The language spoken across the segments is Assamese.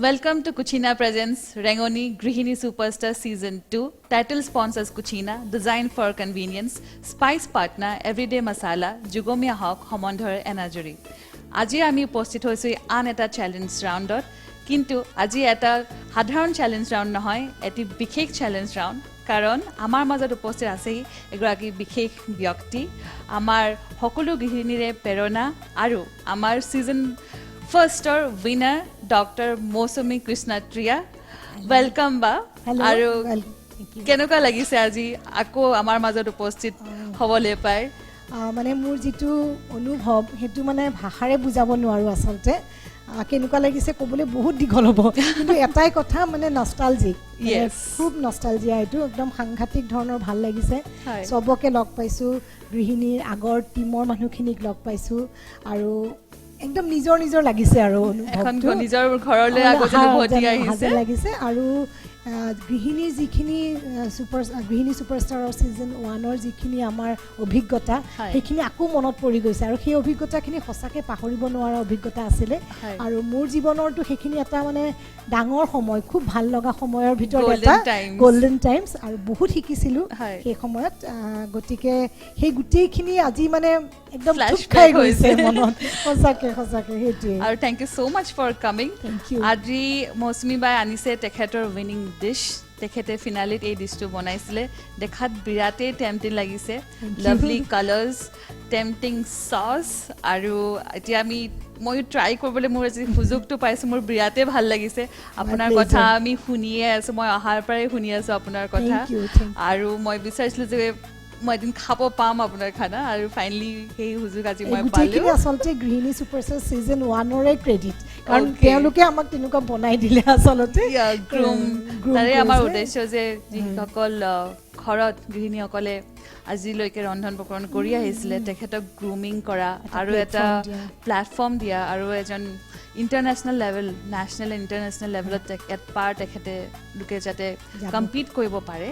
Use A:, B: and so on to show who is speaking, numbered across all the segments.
A: Welcome to Kuchina Presents Rangoni Grihini Superstar Season 2. Title sponsors Kuchina, designed for convenience, spice partner, everyday masala, Jugomia Hawk, Homondhar, Enajuri. Aji ami postit hoisu an eta challenge roundot, kintu aji eta hadharon challenge round nohoy, eti bikhek challenge round. Karon amar মাজত উপস্থিত আছে এগৰাকী বিশেষ ব্যক্তি আমাৰ সকলো গৃহিণীৰে প্ৰেৰণা আৰু আমাৰ সিজন ফাৰ্ষ্টৰ উইনাৰ ডক্টৰ মৌসুমী কৃষ্ণাত্ৰিয়া ওয়েলকাম বা আৰু কেনেকুৱা লাগিছে আজি আকৌ আমাৰ মাজত উপস্থিত হ'বলৈ পাই
B: মানে মোৰ যেটো অনুভৱ হেতু মানে ভাষাৰে বুজাব নোৱাৰো আসলতে কেনেকুৱা লাগিছে ক'বলৈ বহুত দীঘল হ'ব কিন্তু এটাই কথা মানে নষ্টালজিক খুব নষ্টালজিয়া এটো একদম সাংঘাতিক ধৰণৰ ভাল লাগিছে সবকে লগ পাইছো গৃহিণীৰ আগৰ টিমৰ মানুহখিনিক লগ পাইছো আৰু একদম নিজৰ নিজৰ লাগিছে আৰু
A: অনুভৱটো নিজৰ ঘৰলৈ আগতে উভতি আহিছে
B: লাগিছে আৰু গৃহিণীৰ যিখিনি গৃহিণী সুপাৰষ্টাৰৰ সিজন 1ৰ যিখিনি আমাৰ অভিজ্ঞতা সেইখিনি আকৌ মনত পৰি গৈছে আৰু সেই অভিজ্ঞতাখিনি সঁচাকে পাহৰিব নোৱাৰা অভিজ্ঞতা আছিল আৰু মোৰ জীৱনৰটো সেইখিনি এটা মানে ডাঙৰ সময় খুব ভাল লগা সময়ৰ ভিতৰত এটা গোল্ডেন টাইমছ আৰু বহুত শিকিছিলো সেই সময়ত গতিকে সেই গুটেইখিনি আজি মানে একদম ফ্ল্যাশবেক হৈছে মনত সঁচাকে হেতু
A: আৰু thank you so much for coming আজি মৌসুমী বাই আনিছে তেখেতৰ উইনিং ডিশ তেখেতে ফিনালিত এই ডিশটো বনাইছিলে দেখাত বিৰাটে টেম্পটিং লাগিছে লাভলি কালাৰ্স টেম্পটিং সস আৰু এতিয়া আমি মই ট্ৰাই কৰিবলৈ মোৰ আজি সুযোগটো পাইছো মোৰ বিৰাটে ভাল লাগিছে আপোনাৰ কথা আমি শুনিয়ে আছো মই আহাৰ পৰাই শুনি আছো আপোনাৰ কথা আৰু মই বিচাৰিছিলো যে মই দিন খাব পাম আপোনাৰ খানা আৰু ফাইনালি সেই সুযোগ আজি মই পালো
B: গুটেইখিনি আসলতে গৃহিণী সুপাৰষ্টাৰ সিজন 1ৰে ক্ৰেডিট কাৰণ তেওঁলোকে আমাক তেনেকুৱা বনাই দিলে আসলতে
A: গ্ৰুম তাৰে আমাৰ উদ্দেশ্য যে যিসকল ঘৰত গৃহিণীসকলে আজিলৈকে ৰন্ধন প্ৰকৰণ কৰি আহিছিলে তেখেতক গ্ৰুমিং কৰা আৰু এটা প্লেটফৰ্ম দিয়া আৰু এজন ইণ্টাৰনেশ্যনেল লেভেল নেশ্যনেল ইণ্টাৰনেশ্যনেল লেভেলত পাৰ তেখেতে লোকে যাতে কম্পিট কৰিব পাৰে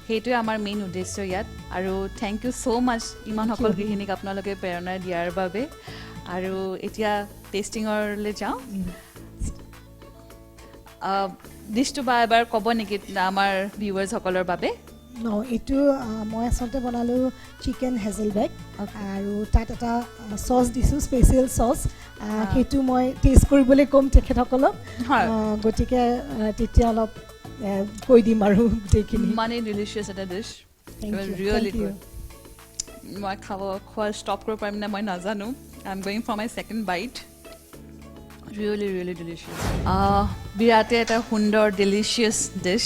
A: সেইটোৱে আমাৰ মেইন উদ্দেশ্য ইয়াত আৰু থেংক ইউ ছ' মাছ ইমান সকল গৃহিণীক আপোনালোকে প্ৰেৰণা দিয়াৰ বাবে আৰু এতিয়া টেষ্টিঙলৈ যাওঁ ডিছটো বা এবাৰ ক'ব নেকি আমাৰ ভিউৱাৰ্ছসকলৰ বাবে
B: এইটো মই আসলতে বনালো চিকেন হেজেলবেক আৰু তাত এটা সস দিছো স্পেচিয়েল সস সেইটো মই টেষ্ট কৰিবলৈ কম তেখেতসকলক গতিকে তেতিয়া অলপ কৈ দিম আৰু গোটেইখিনি
A: মানে ডিলিচিয়াছ এটা ডিছ ৰিয়েলি গুড মই খোৱা ষ্টপ কৰিব পাৰিম নে মই নাজানো I am going for my second bite really delicious বিৰাটে এটা সুন্দৰ ডিলিচিয়াছ ডিছ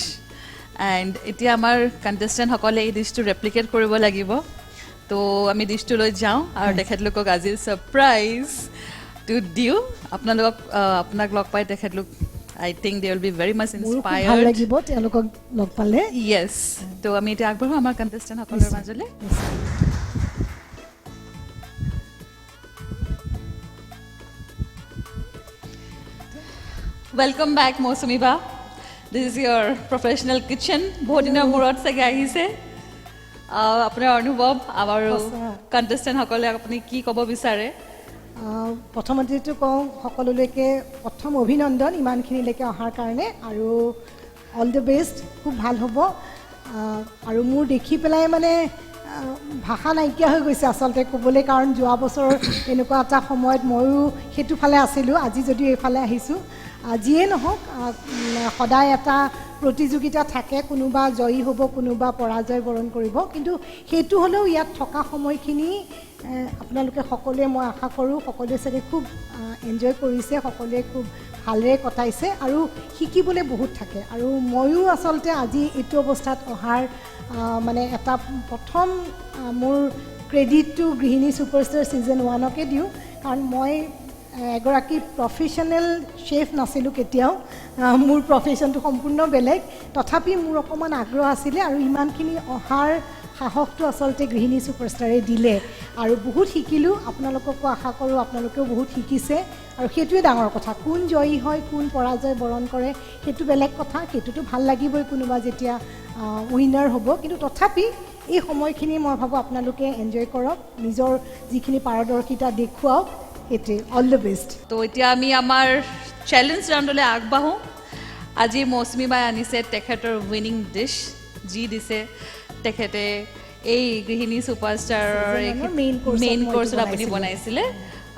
A: এণ্ড এতিয়া আমাৰ কণ্টেষ্টেণ্টসকলে এই ডিছটো ৰেপ্লিকেট কৰিব লাগিব তো আমি ডিছটো লৈ যাওঁ আৰু তেখেতলোকক আজি ছাৰপ্ৰাইজটো দিওঁ আপোনাক লগ পাই তেখেতলোক I think they will be very much inspired
B: ভাল লাগিব তেওঁলোকক লগ পালে
A: য়েছ তো আমি এতিয়া আগবাঢ়ো আমাৰ কণ্টেষ্টেণ্টসকলৰ মাজলৈ ৱেলকাম বেক মৌচুমী বা This is your professional kitchen. বহুত দিনৰ মূৰত চাগে আহিছে আপোনাৰ অনুভৱ আমাৰ কণ্টেষ্টেণ্ট সকলে আপুনি কি ক'ব বিচাৰে
B: প্ৰথমতেতো কওঁ সকলোলৈকে প্ৰথম অভিনন্দন ইমানখিনিলৈকে অহাৰ কাৰণে আৰু অল দ্য বেষ্ট খুব ভাল হ'ব আৰু মোৰ দেখি পেলাই মানে ভাষা নাইকিয়া হৈ গৈছে আচলতে ক'বলৈ কাৰণ যোৱা বছৰ এনেকুৱা এটা সময়ত ময়ো সেইটো ফালে আছিলোঁ আজি যদিও এইফালে আহিছোঁ যিয়ে নহওক সদায় এটা প্ৰতিযোগিতা থাকে কোনোবা জয়ী হ'ব কোনোবা পৰাজয় বৰণ কৰিব কিন্তু সেইটো হ'লেও ইয়াত থকা সময়খিনি আপোনালোকে সকলোৱে মই আশা কৰোঁ সকলোৱে চাগে খুব এনজয় কৰিছে সকলোৱে খুব ভালৰে কটাইছে আৰু শিকিবলৈ বহুত থাকে আৰু ময়ো আচলতে আজি এইটো অৱস্থাত অহাৰ মানে এটা প্ৰথম মোৰ ক্ৰেডিটটো গৃহিণী সুপাৰষ্টাৰ সিজন 1কে দিওঁ কাৰণ মই এগৰাকী প্ৰফেশ্যনেল শেফ নাছিলোঁ কেতিয়াও মোৰ প্ৰফেশ্যনটো সম্পূৰ্ণ বেলেগ তথাপি মোৰ অকণমান আগ্ৰহ আছিলে আৰু ইমানখিনি অহাৰ সাহসটো আচলতে গৃহিণী সুপাৰষ্টাৰে দিলে আৰু বহুত শিকিলোঁ আপোনালোককো আশা কৰোঁ আপোনালোকেও বহুত শিকিছে আৰু সেইটোৱে ডাঙৰ কথা কোন জয়ী হয় কোন পৰাজয় বৰণ কৰে সেইটো বেলেগ কথা সেইটোতো ভাল লাগিবই কোনোবা যেতিয়া উইনাৰ হ'ব কিন্তু তথাপি এই সময়খিনি মই ভাবোঁ আপোনালোকে এনজয় কৰক নিজৰ যিখিনি পাৰদৰ্শিতা দেখুৱাওক সেইটোৱে অল দ্য বেষ্ট
A: তো এতিয়া আমি আমাৰ চেলেঞ্জ ৰাউণ্ডলৈ আগবাঢ়োঁ আজি মৌচুমী বাই আনিছে তেখেতৰ উইনিং ডিছ যি দিছে তেখেতে এই গৃহিণী ছুপাৰষ্টাৰৰ মেইন কোৰ্ছত আপুনি বনাইছিলে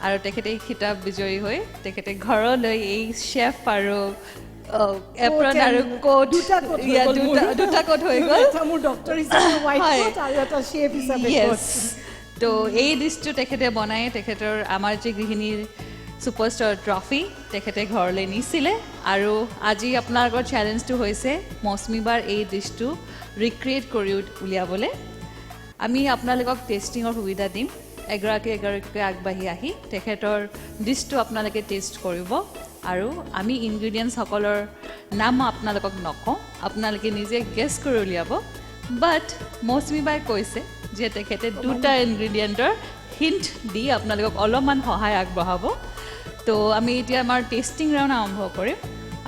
A: আৰু তেখেতে খিতাপ বিজয়ী হৈ তেখেতে ঘৰলৈ এই চেফ আৰু এপ্ৰন আৰু কোট দুটা কোট হৈ গ'ল
B: মোৰ ডক্টৰ হিচাপে হোৱাইট কোট আৰু এটা শেফ হিচাপে কোট
A: তো এই ডিছটো তেখেতে বনাই তেখেতৰ আমাৰ যি গৃহিণীৰ ছুপাৰষ্টাৰ ট্ৰফি তেখেতে ঘৰলৈ নিছিলে আৰু আজি আপোনালোকৰ চেলেঞ্জটো হৈছে মৌচুমী বাৰ এই ডিছটো ৰিক্ৰিয়েট কৰি উলিয়াবলৈ আমি আপোনালোকক টেষ্টিঙৰ সুবিধা দিম এগৰাকীকৈ আগবাঢ়ি আহি তেখেতৰ ডিছটো আপোনালোকে টেষ্ট কৰিব আৰু আমি ইনগ্ৰিডিয়েণ্টছসকলৰ নাম আপোনালোকক নকওঁ আপোনালোকে নিজে গেছ কৰি উলিয়াব বাট মৌচুমী বাই কৈছে যে তেখেতে দুটা ইনগ্ৰিডিয়েণ্টৰ হিণ্ট দি আপোনালোকক অলপমান সহায় আগবঢ়াব তো আমি এতিয়া আমাৰ টেষ্টিং ৰাউণ্ড আৰম্ভ কৰিম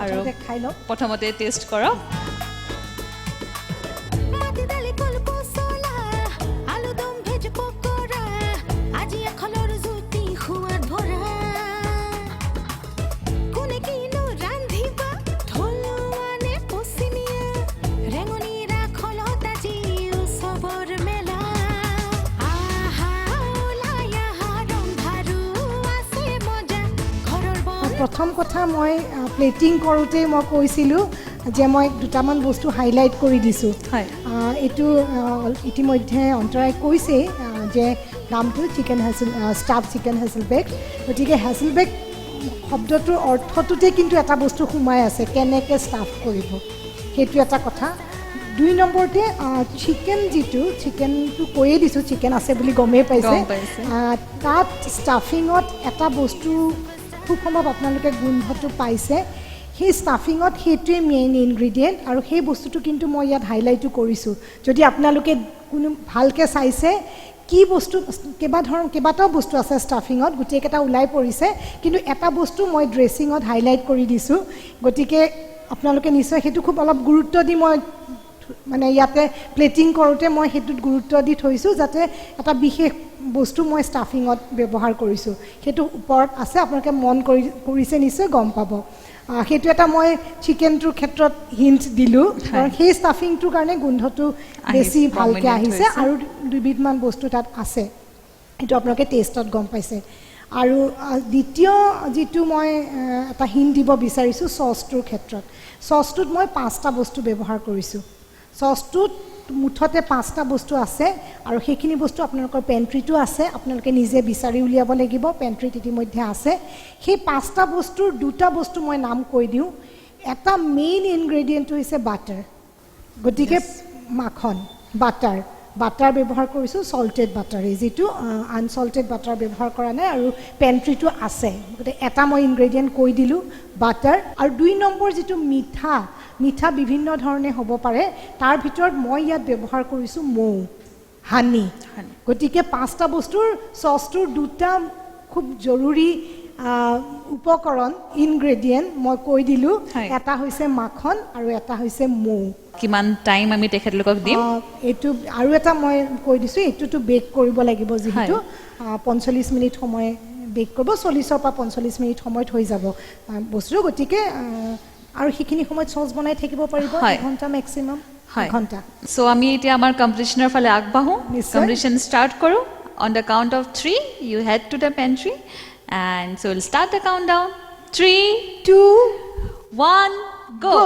A: আৰু
B: খাই লওক
A: প্ৰথমতে টেষ্ট কৰক
B: প্ৰথম কথা মই প্লেটিং কৰোঁতেই মই কৈছিলোঁ যে মই দুটামান বস্তু হাইলাইট কৰি দিছোঁ এইটো ইতিমধ্যে অন্তৰাই কৈছেই যে নামটো chicken hassle staff chicken hassle বেগ গতিকে হেচেল বেগ শব্দটোৰ অৰ্থটোতে কিন্তু এটা বস্তু সোমাই আছে কেনেকৈ ষ্টাফ কৰিব সেইটো এটা কথা 2 নম্বৰতে চিকেন যিটো চিকেনটো কৈয়ে দিছোঁ চিকেন আছে বুলি গমেই পাইছে তাত ষ্টাফিঙত এটা বস্তু খুব সম্ভৱ আপোনালোকে গোন্ধটো পাইছে সেই ষ্টাফিঙত সেইটোৱে মেইন ইনগ্ৰিডিয়েণ্ট আৰু সেই বস্তুটো কিন্তু মই ইয়াত হাইলাইটো কৰিছোঁ যদি আপোনালোকে কোনো ভালকৈ চাইছে কি বস্তু কেইবাটাও বস্তু আছে ষ্টাফিঙত গোটেইকেইটা ওলাই পৰিছে কিন্তু এটা বস্তু মই ড্ৰেছিঙত হাইলাইট কৰি দিছোঁ গতিকে আপোনালোকে নিশ্চয় সেইটো খুব অলপ গুৰুত্ব দি মই মানে ইয়াতে প্লেটিং কৰোঁতে মই সেইটোত গুৰুত্ব দি থৈছোঁ যাতে এটা বিশেষ বস্তু মই ষ্টাফিঙত ব্যৱহাৰ কৰিছোঁ সেইটো ওপৰত আছে আপোনালোকে মন কৰিছে নিশ্চয় গম পাব সেইটো এটা মই চিকেনটোৰ ক্ষেত্ৰত হিণ্ট দিলোঁ কাৰণ সেই ষ্টাফিংটোৰ কাৰণে গোন্ধটো বেছি ভালকৈ আহিছে আৰু দুবিধমান বস্তু তাত আছে সেইটো আপোনালোকে টেষ্টত গম পাইছে আৰু দ্বিতীয় যিটো মই এটা হিণ্ট দিব বিচাৰিছোঁ চচটোৰ ক্ষেত্ৰত চচটোত মই 5টা বস্তু ব্যৱহাৰ কৰিছোঁ চচটোত মুঠতে 5টা বস্তু আছে আৰু সেইখিনি বস্তু আপোনালোকৰ পেণ্ট্ৰিটো আছে আপোনালোকে নিজে বিচাৰি উলিয়াব লাগিব পেণ্ট্ৰিত ইতিমধ্যে আছে সেই 5টা বস্তুৰ 2টা বস্তু মই নাম কৈ দিওঁ এটা মেইন ইনগ্ৰেডিয়েণ্টটো হৈছে বাটাৰ গতিকে মাখন বাটাৰ ব্যৱহাৰ কৰিছোঁ চল্টেড বাটাৰ যিটো আনচল্টেড বাটাৰ ব্যৱহাৰ কৰা নাই আৰু পেণ্ট্ৰিটো আছে গতিকে এটা মই ইনগ্ৰেডিয়েণ্ট কৈ দিলোঁ বাটাৰ আৰু 2 নম্বৰ যিটো মিঠা বিভিন্ন ধৰণে হ'ব পাৰে তাৰ ভিতৰত মই ইয়াত ব্যৱহাৰ কৰিছোঁ মৌ হানি গতিকে 5টা বস্তুৰ চচটোৰ 2টা খুব জৰুৰী উপকৰণ ইনগ্ৰেডিয়েণ্ট মই কৈ দিলোঁ এটা হৈছে মাখন আৰু এটা হৈছে মৌ
A: কিমান টাইম আমি তেখেতলোকক দিম
B: এইটো আৰু এটা মই কৈ দিছোঁ এইটোতো বেক কৰিব লাগিব যিহেতু 45 মিনিট সময় বেক কৰিব 40ৰ পৰা 45 মিনিট সময়ত হৈ যাব বস্তু গতিকে আৰু সেইখিনি সময়ত চচ বনাই থাকিব পাৰিব এঘণ্টা মেক্সিমাম ঘণ্টা
A: সো আমি এতিয়া আমাৰ কম্পিটিশ্যনৰ ফালে আগবাঢ়োঁ কম্পিটিশ্যন ষ্টাৰ্ট কৰোঁ on the count of 3 you head to the pantry and so will start the count down 3 2 1 go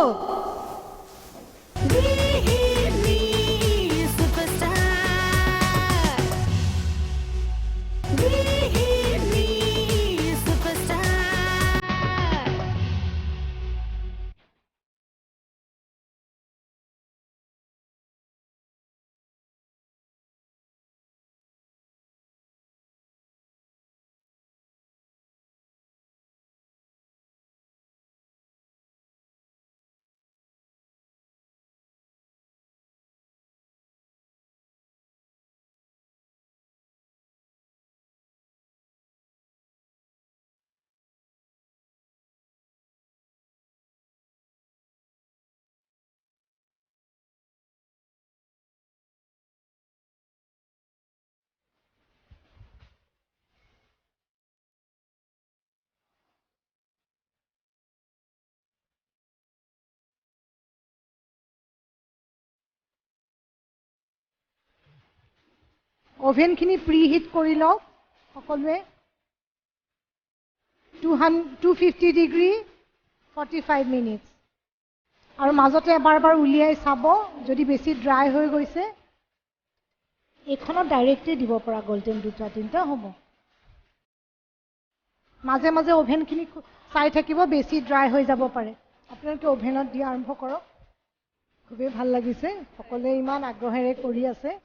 B: অভেনখিনি প্ৰি হিট কৰি লওক সকলোৱে 250 ডিগ্ৰী 45 মিনিটছ আৰু মাজতে এবাৰ উলিয়াই চাব যদি বেছি ড্ৰাই হৈ গৈছে এইখনত ডাইৰেক্টলি দিব পৰা গ'ল্ডেন দুটা তিনিটা হ'ব মাজে মাজে অভেনখিনি চাই থাকিব বেছি ড্ৰাই হৈ যাব পাৰে আপোনালোকে অভেনত দিয়া আৰম্ভ কৰক খুবেই ভাল লাগিছে সকলোৱে ইমান আগ্ৰহেৰে কৰি আছে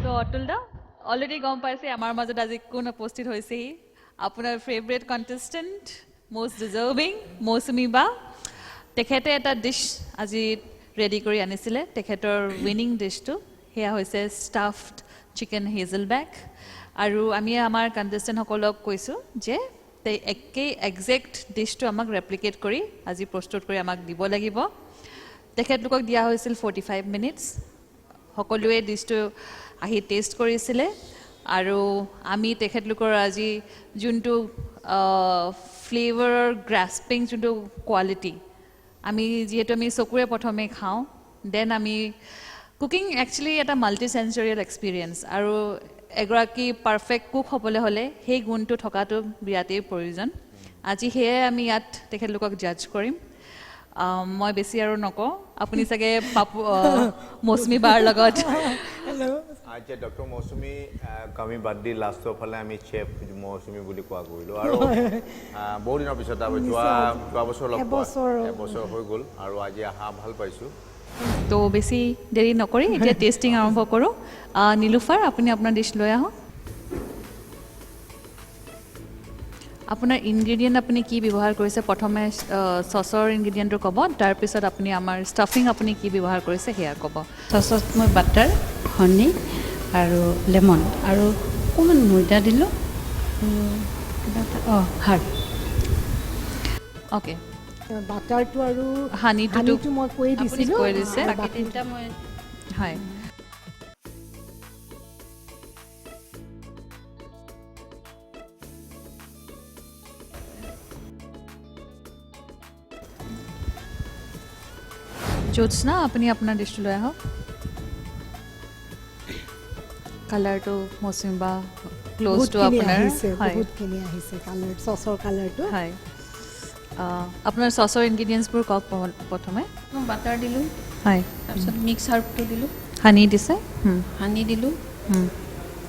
A: তো অতুল দা অলৰেডি গম পাইছে আমাৰ মাজত আজি কোন উপস্থিত হৈছেহি আপোনাৰ ফেভৰেট কণ্টেষ্টেণ্ট মষ্ট ডিজাৰ্ভিং মৌচুমী বা তেখেতে এটা ডিছ আজি ৰেডি কৰি আনিছিলে তেখেতৰ উইনিং ডিছটো সেয়া হৈছে ষ্টাফড চিকেন হেজেল বেক আৰু আমি আমাৰ কণ্টেষ্টেণ্টসকলক কৈছোঁ যে একেই একজেক্ট ডিছটো আমাক ৰেপ্লিকেট কৰি আজি প্ৰস্তুত কৰি আমাক দিব লাগিব তেখেতলোকক দিয়া হৈছিল 45 মিনিটছ সকলোৱে ডিছটো আহি টেষ্ট কৰিছিলে আৰু আমি তেখেতলোকৰ আজি যোনটো ফ্লেভাৰৰ গ্ৰাস্পিং যোনটো কোৱালিটি আমি যিহেতু আমি চকুৰে প্ৰথমে খাওঁ দেন আমি কুকিং একচুৱেলি এটা মাল্টি চেঞ্চৰিয়েল এক্সপিৰিয়েঞ্চ আৰু এগৰাকী পাৰফেক্ট কুক হ'বলৈ হ'লে সেই গুণটো থকাটো বিৰাটেই প্ৰয়োজন আজি সেয়াই আমি ইয়াত তেখেতলোকক জাজ কৰিম মই বেছি আৰু নকওঁ আপুনি চাগে মৌচুমী বাৰ লগত
C: আচ্ছা ডক্টৰ মৌচুমী আমি বাদ দি লাষ্টৰ ফালে আমি চেফ মৌচুমী বুলি কোৱা কৰিলোঁ আৰু বহু দিনৰ পিছত যোৱা বছৰ লগ এবছৰ হৈ গ'ল আৰু আজি অহা ভাল পাইছোঁ
A: তো বেছি দেৰি নকৰি এতিয়া টেষ্টিং আৰম্ভ কৰোঁ নীলুফাৰ আপুনি আপোনাৰ ডিছ লৈ আহক আপোনাৰ ইনগ্ৰেডিয়েণ্ট আপুনি কি ব্যৱহাৰ কৰিছে প্ৰথমে চচৰ ইনগ্ৰেডিয়েণ্টটো ক'ব তাৰপিছত আপুনি আমাৰ ষ্টাফিং আপুনি কি ব্যৱহাৰ কৰিছে সেয়া ক'ব
D: চচত মই বাটাৰ হনি আৰু লেমন আৰু অকণমান ময়দা দিলোঁ হাৰ্ড
A: অ'কে
B: বাটাৰটো আৰু
A: হানিটো
B: মই কৈ দিছিলোঁ
A: কৈ দিছে
D: বাকী তিনিটা মই
A: হয় জ্যোৎস্না আপুনি আপোনাৰ ডিছটো লৈ আহক কালাৰটো মৌচুমী বা ক্ল'জটো আপোনাৰ হয়
B: বহুতখিনি আহিছে কালাৰ চচৰ কালাৰটো
A: হয় আপোনাৰ চচৰ ইনগ্ৰেডিয়েণ্টছবোৰ কওক প্ৰথমে
D: মই বাটাৰ দিলোঁ
A: হয়
D: তাৰপিছত মিক্স হাৰ্বটো দিলোঁ
A: হানি দিছে
D: হানি দিলোঁ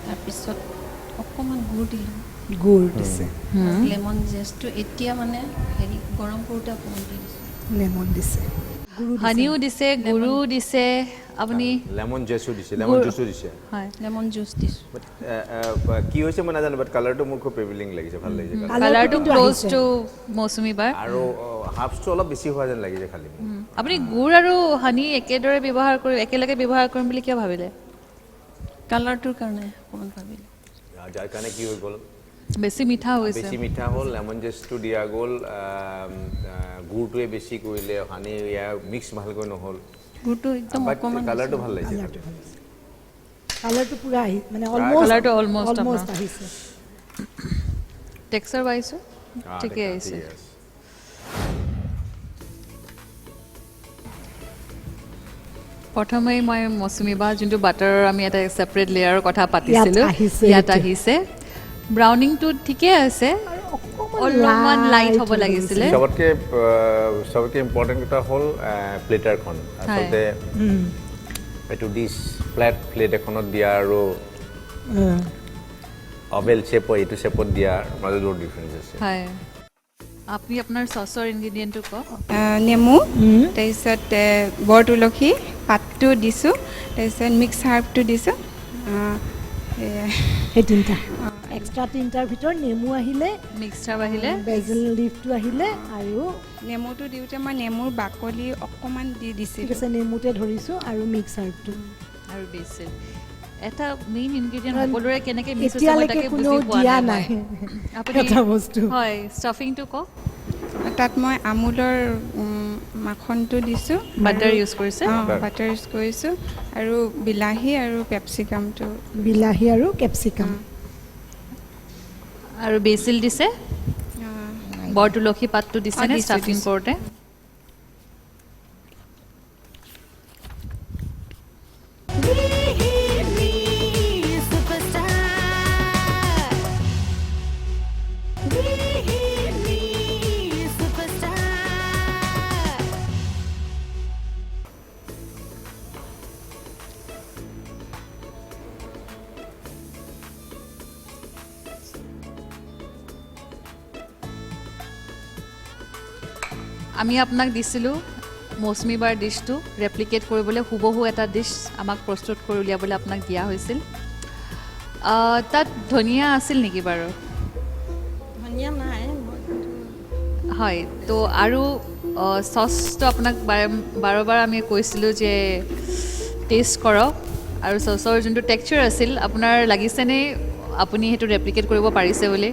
D: তাৰপিছত অকণমান গুড় দিলোঁ
B: গুড় দিছে
D: লেমন জেষ্টটো এতিয়া মানে হেৰি গৰম কৰোঁতে অকণমান দি দিছোঁ
B: লেমন দিছে
A: হানিও দিছে গুড়ো দিছে আপুনি
C: লেমন জুচো দিছে লেমন জুচো দিছে
A: হয়
D: লেমন জুচ দিছোঁ
C: কি হৈছে মই নাজানো বাট কালাৰটো মোৰ খুব প্ৰিভিলিং লাগিছে ভাল লাগিছে
A: কালাৰটো ক্ল'জ টু মৌচুমী বাৰ
C: আৰু হাফছটো অলপ বেছি হোৱা যেন লাগিছে খালি
A: আপুনি গুড় আৰু হানি একেদৰে ব্যৱহাৰ কৰি একেলগে ব্যৱহাৰ কৰিম বুলি কিয় ভাবিলে
D: কালাৰটোৰ কাৰণে অকণমান ভাবিলোঁ
C: যাৰ কাৰণে কি হৈ গ'ল
A: বেছি মিঠা হৈছে
C: বেছি মিঠা হ'ল লেমন জেষ্টটো দিয়া গ'ল গুড়টোৱে বেছি কৰিলে হানি ইয়াৰ মিক্স ভালকৈ নহ'ল
D: গুড়টো একদম অকণমান
C: কালাৰটো ভাল লাগিছে
B: কালাৰটো পুৰা আহি মানে
A: কালাৰটো অলমষ্ট
B: আহিছে
A: টেক্সচাৰ পাইছোঁ ঠিকে আহিছে প্ৰথমে মই মৌচুমী বা যোনটো বাটাৰৰ আমি এটা ছেপাৰেট লেয়াৰৰ কথা পাতিছিলোঁ
B: আহিছে
A: ইয়াত
B: এতিয়া।
A: আহিছে ব্ৰাউনিংটো ঠিকে আছে অলপমান লাইট হ'ব লাগিছিলে
C: চবতকৈ ইম্পৰ্টেণ্ট কথা হ'ল প্লেটাৰখন আচলতে এইটো ডিছ ফ্লেট প্লেট এখনত দিয়া আৰু অভেল শ্বেপৰ এইটো শ্বেপত দিয়াৰ মাজত বহুত ডিফাৰেঞ্চ আছে
A: হয় আপুনি আপোনাৰ চচৰ ইনগ্ৰিডিয়েণ্টটো কওক
E: নেমু তাৰপিছত বৰ তুলসী পাতটো দিছোঁ তাৰপিছত মিক্স হাৰ্বটো দিছোঁ
B: সেই তিনিটা এক্সট্ৰা তিনিটাৰ ভিতৰত নেমু আহিলে
A: মিক্সাৰ আহিলে
B: বেজেল লিফটো আহিলে আৰু
E: নেমুটো দিওঁতে মই নেমুৰ বাকলি অকণমান দি
B: ঠিক
E: দিছিলোঁ
B: আছে নেমুতে ধৰিছোঁ আৰু মিক্স হাৰ্বটো
A: আৰু বেছিল এটা মেইন ইনগ্ৰিডিয়েণ্ট সকলোৰে কেনেকৈ মিক্স হৈছে মই
B: এতিয়ালৈকে
A: তাকে
B: কোনেও
A: বুজি পোৱা
B: দিয়া
A: নাই
B: নাই
A: আপুনি
B: এটা বস্তু
A: হয় ষ্টাফিংটো কওক
E: তাত মই আমুলৰ মাখনটো দিছোঁ
A: বাটাৰ ইউজ কৰিছে
E: বাটাৰ ইউজ কৰিছোঁ আৰু বিলাহী আৰু কেপচিকামটো
B: বিলাহী আৰু কেপচিকাম
A: আৰু বেছিল দিছে বৰ তুলসী পাতটো দিছে নে
E: দিছোঁ,
A: ষ্টাফিং
E: দিছোঁ।
A: কৰোঁতে আমি আপোনাক দিছিলোঁ মৌচুমী বাৰ ডিছটো ৰেপ্লিকেট কৰিবলৈ হুবহু এটা ডিছ আমাক প্ৰস্তুত কৰি উলিয়াবলৈ আপোনাক দিয়া হৈছিল তাত ধনিয়া আছিল নেকি বাৰু
E: ধনিয়া নাই
A: হয় তো আৰু চচটো আপোনাক বাৰবাৰ আমি কৈছিলোঁ যে টেষ্ট কৰক আৰু চচৰ যোনটো টেক্সচাৰ আছিল আপোনাৰ লাগিছেনে আপুনি সেইটো ৰেপ্লিকেট কৰিব পাৰিছে বুলি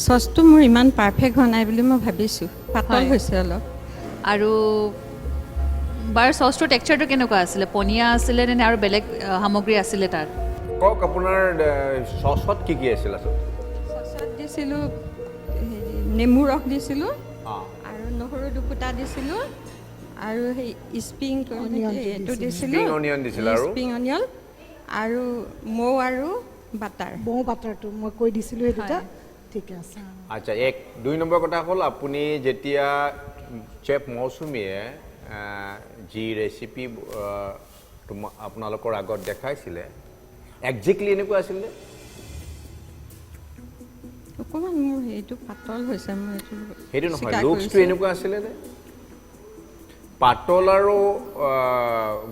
F: চচটো মোৰ ইমান পাৰফেক্ট হোৱা নাই বুলি মই ভাবিছোঁ পাতল
A: হয়।
F: হৈছে অলপ
A: আৰু বাৰ চচটোৰ টেক্সচাৰটো কেনেকুৱা আছিলে পনীয়া আছিলে নে আৰু বেলেগ সামগ্ৰী আছিলে তাত
C: কওক আপোনাৰ চচত কি কি আছিল আচলতে
F: চচত দিছিলোঁ নেমু ৰস দিছিলোঁ
C: অঁ
F: আৰু নহৰু দুপুটা দিছিলোঁ আৰু সেই স্প্ৰিং
B: অনিয়নটো
F: এইটো
B: দিছিলোঁ।
F: দিছিলোঁ
C: Spring onion দিছিল আৰু?
F: স্প্ৰিং অনিয়ন আৰু মৌ আৰু বাটাৰ
B: বৌ বাটাৰটো মই কৈ দিছিলোঁ সেই দুটা ঠিকে আছে
C: আচ্ছা দুই নম্বৰ কথা হ'ল আপুনি যেতিয়া চেফ মৌচুমীয়ে যি ৰেচিপি আপোনালোকৰ আগত দেখাইছিলে একজেক্টলি এনেকুৱা আছিলে
F: অকণমান মোৰ সেইটো পাতল হৈছে মই
C: সেইটো নহয়
F: স্বীকাৰ
C: লুকছটো
F: কৰিছোঁ।
C: এনেকুৱা আছিলে নে পাতল আৰু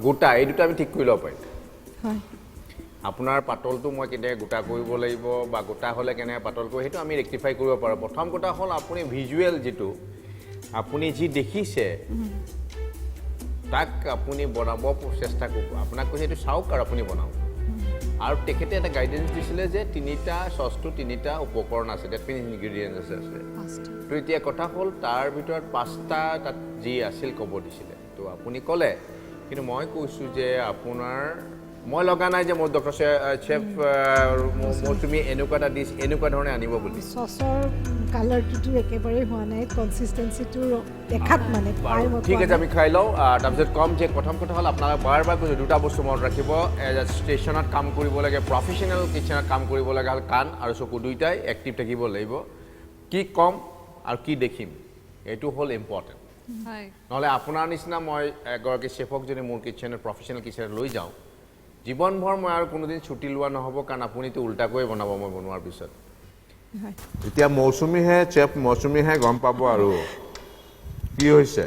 C: গোটা এই দুটা আমি ঠিক কৰি ল'ব পাৰিম
F: হয়
C: আপোনাৰ পাতলটো মই কেনেকৈ গোটা কৰিব লাগিব বা গোটা হ'লে কেনেকৈ পাতল কৰিব সেইটো আমি ৰেক্টিফাই কৰিব পাৰোঁ প্ৰথম কথা হ'ল আপুনি ভিজুৱেল যিটো আপুনি যি দেখিছে তাক আপুনি বনাব চেষ্টা কৰিব আপোনাক কৈছে এইটো চাওক আৰু আপুনি বনাওক আৰু তেখেতে এটা গাইডেঞ্চ দিছিলে যে চচটো তিনিটা উপকৰণ আছে ডেট মিন ইনগ্ৰিডিয়েণ্টছ আছে তো এতিয়া কথা হ'ল তাৰ ভিতৰত 5টা তাত যি আছিল ক'ব দিছিলে তো আপুনি ক'লে কিন্তু মই কৈছোঁ যে আপোনাৰ মই লগা নাই যে মোৰ ডক্টৰ চেফ মৌচুমী এনেকুৱা এটা ডিছ এনেকুৱা ধৰণে আনিব বুলি
B: চচৰ কালাৰটোতো একেবাৰে হোৱা নাই কনচিষ্টেঞ্চিটো দেখাত মানে পাই মই
C: ঠিক
B: পোৱা
C: আছে
B: নাই।
C: আমি খাই লওঁ তাৰপিছত ক'ম যে প্ৰথম কথা হ'ল আপোনালোকে বাৰ কৈছোঁ দুটা বস্তু মনত ৰাখিব ষ্টেচনত কাম কৰিব লাগে প্ৰফেচনেল কিটচেনত কাম কৰিব লগা হ'ল কাণ আৰু চকু দুয়োটাই এক্টিভ থাকিব লাগিব কি ক'ম আৰু কি দেখিম এইটো হ'ল ইম্পৰ্টেণ্ট
A: হয়
C: নহ'লে আপোনাৰ নিচিনা মই এগৰাকী চেফক যদি মোৰ কিটচেনত প্ৰফেচনেল কিটচেনত লৈ যাওঁ জীৱনভৰ মই আৰু কোনোদিন ছুটি লোৱা নহ'ব কাৰণ আপুনিতো উল্টাকৈ বনাব মই বনোৱাৰ পিছত এতিয়া চেফ মৌচুমীহে গম পাব আৰু কি হৈছে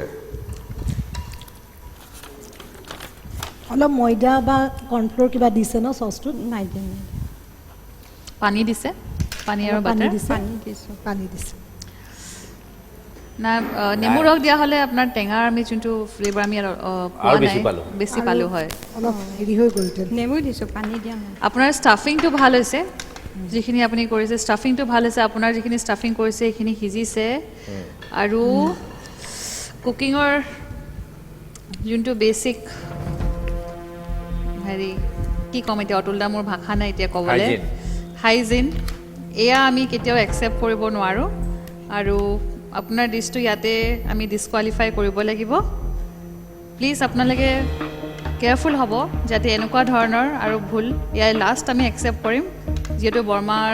B: অলপ ময়দা বা কৰ্ণফ্ল'ৰ কিবা দিছে ন চচটোত
F: নাই দিয়া নাই
A: পানী দিছে পানী আৰু
B: অলপ পানী
A: বাটাৰ
B: দিছে
F: পানী দিছোঁ
B: পানী দিছে
A: না নেমু ৰস দিয়া হ'লে আপোনাৰ টেঙাৰ আমি যোনটো ফ্লেভাৰ আমি পোৱা
C: আৰু বেছি
A: নাই
C: পালোঁ।
A: বেছি পালোঁ হয়
B: অলপ হেৰি হৈ গ'লহেঁতেন
F: নেমু দিছোঁ পানী দিয়া নাই
A: আপোনাৰ ষ্টাফিংটো ভাল হৈছে যিখিনি আপুনি কৰিছে ষ্টাফিংটো ভাল হৈছে আপোনাৰ যিখিনি ষ্টাফিং কৰিছে সেইখিনি সিজিছে আৰু কুকিঙৰ যোনটো বেছিক হেৰি কি ক'ম এতিয়া অতুল দা মোৰ ভাষা নাই এতিয়া ক'বলৈ
C: Hygiene.
A: হাইজিন এয়া আমি কেতিয়াও একচেপ্ট কৰিব নোৱাৰোঁ আৰু আপোনাৰ ডিছটো ইয়াতে আমি ডিছকুৱালিফাই কৰিব লাগিব প্লিজ আপোনালোকে কেয়াৰফুল হ'ব যাতে এনেকুৱা ধৰণৰ আৰু ভুল ইয়াৰ লাষ্ট আমি একচেপ্ট কৰিম যিহেতু বৰ্মাৰ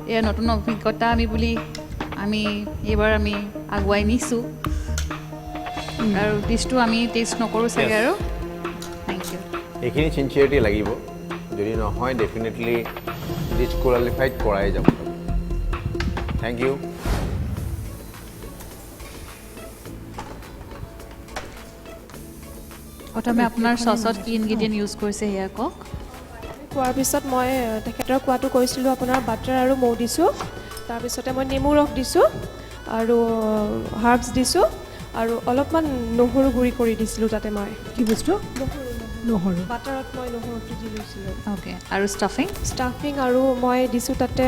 A: ইয়াৰ নতুন অভিজ্ঞতা আমি এইবাৰ আমি আগুৱাই নিছোঁ আৰু ডিছটো আমি টেষ্ট নকৰোঁ চাগে আৰু থেংক ইউ
C: এইখিনি চিনচিয়াৰিটি লাগিব যদি নহয় ডেফিনেটলি ডিছকুৱালিফাইড কৰাই যাব থেংক ইউ
A: প্ৰথমে আপোনাৰ চচত কি ইনগ্ৰিডিয়েণ্ট ইউজ কৰিছে সেয়া কওক
G: খোৱাৰ পিছত মই তেখেতৰ কোৱাটো কৈছিলোঁ আপোনাৰ বাটাৰ আৰু মৌ দিছোঁ তাৰপিছতে মই নেমু ৰস দিছোঁ আৰু হাৰ্বছ দিছোঁ আৰু অলপমান নহৰু গুড়ি কৰি দিছিলোঁ তাতে মই
B: কি বস্তু নহৰু
G: বাটাৰত মই নহৰুটো দি লৈছিলোঁ
A: অ'কে আৰু
G: ষ্টাফিং আৰু মই দিছোঁ তাতে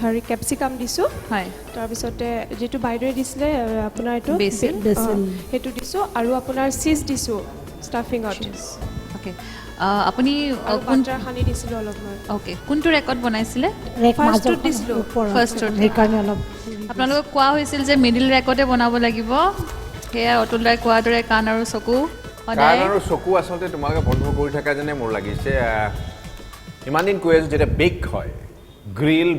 G: হেৰি কেপচিকাম দিছোঁ
A: হয়
G: তাৰপিছতে যিটো বাইদেৱে দিছিলে আপোনাৰ এইটো
A: বেচিল।
G: সেইটো দিছোঁ আৰু আপোনাৰ চীজ দিছোঁ ষ্টাফিঙত
A: অ'কে আপুনি
G: আৰু বাটাৰ সানি দিছিলোঁ অলপমান
A: অ'কে কোনটো ৰেকৰ্ড বনাইছিলে
G: ফাৰ্ষ্টটোত দিছিলোঁ
A: ফাৰ্ষ্টটোত
B: সেইকাৰণে অলপ
A: আপোনালোকক কোৱা হৈছিল যে মিডিল ৰেকৰ্ডে বনাব লাগিব সেয়া অতুল দাই কোৱাৰ দৰে কাণ আৰু চকু
C: কাণ
A: সদায়
C: আৰু চকু আচলতে তোমালোকে বন্ধ কৰি থকা যেনে মোৰ লাগিছে ইমান দিন কৈ আছোঁ যেতিয়া বেক হয় গ্ৰিল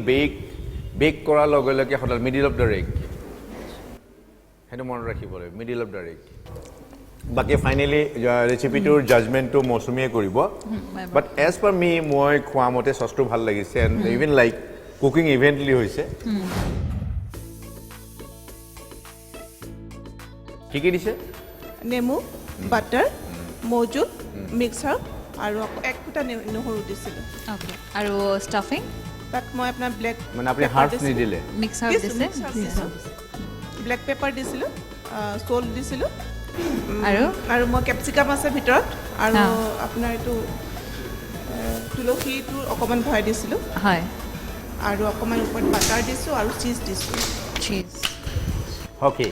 C: বেক কৰাৰ লগে লগে সদায় মিডিল অফ দ্য ৰেক সেইটো মনত ৰাখিব লাগিব মিডিল অফ দ্য ৰেক বাকী ফাইনেলি ৰেচিপিটোৰ জাজমেণ্টটো মৌচুমীয়ে কৰিব বাট এজ পাৰ মি মই খোৱা মতে চচটো ভাল লাগিছে এণ্ড ইভেন লাইক কুকিং ইভেণ্টলি হৈছে কি দিছে
H: নেমু বাটাৰ মৌজোল মিক্সাৰ আৰু এক ফুটা নহৰু দিছিলোঁ
A: অ'কে আৰু ষ্টাফিং
H: তাত মই আপোনাৰ ব্লেক
C: মানে আপুনি হাৰ্বছ নিদিলে
A: মিক্সাৰ দিছে
H: ব্লেক পেপাৰ দিছিলোঁ চল্ট দিছিলোঁ
A: আৰু
H: আৰু মই কেপচিকাম আছে ভিতৰত আৰু আপোনাৰ এইটো তুলসীটো অকণমান ভৰাই দিছিলোঁ
A: হয়
H: আৰু অকণমান ওপৰত বাটাৰ দিছোঁ আৰু চীজ দিছোঁ
A: চীজ
C: অ'কে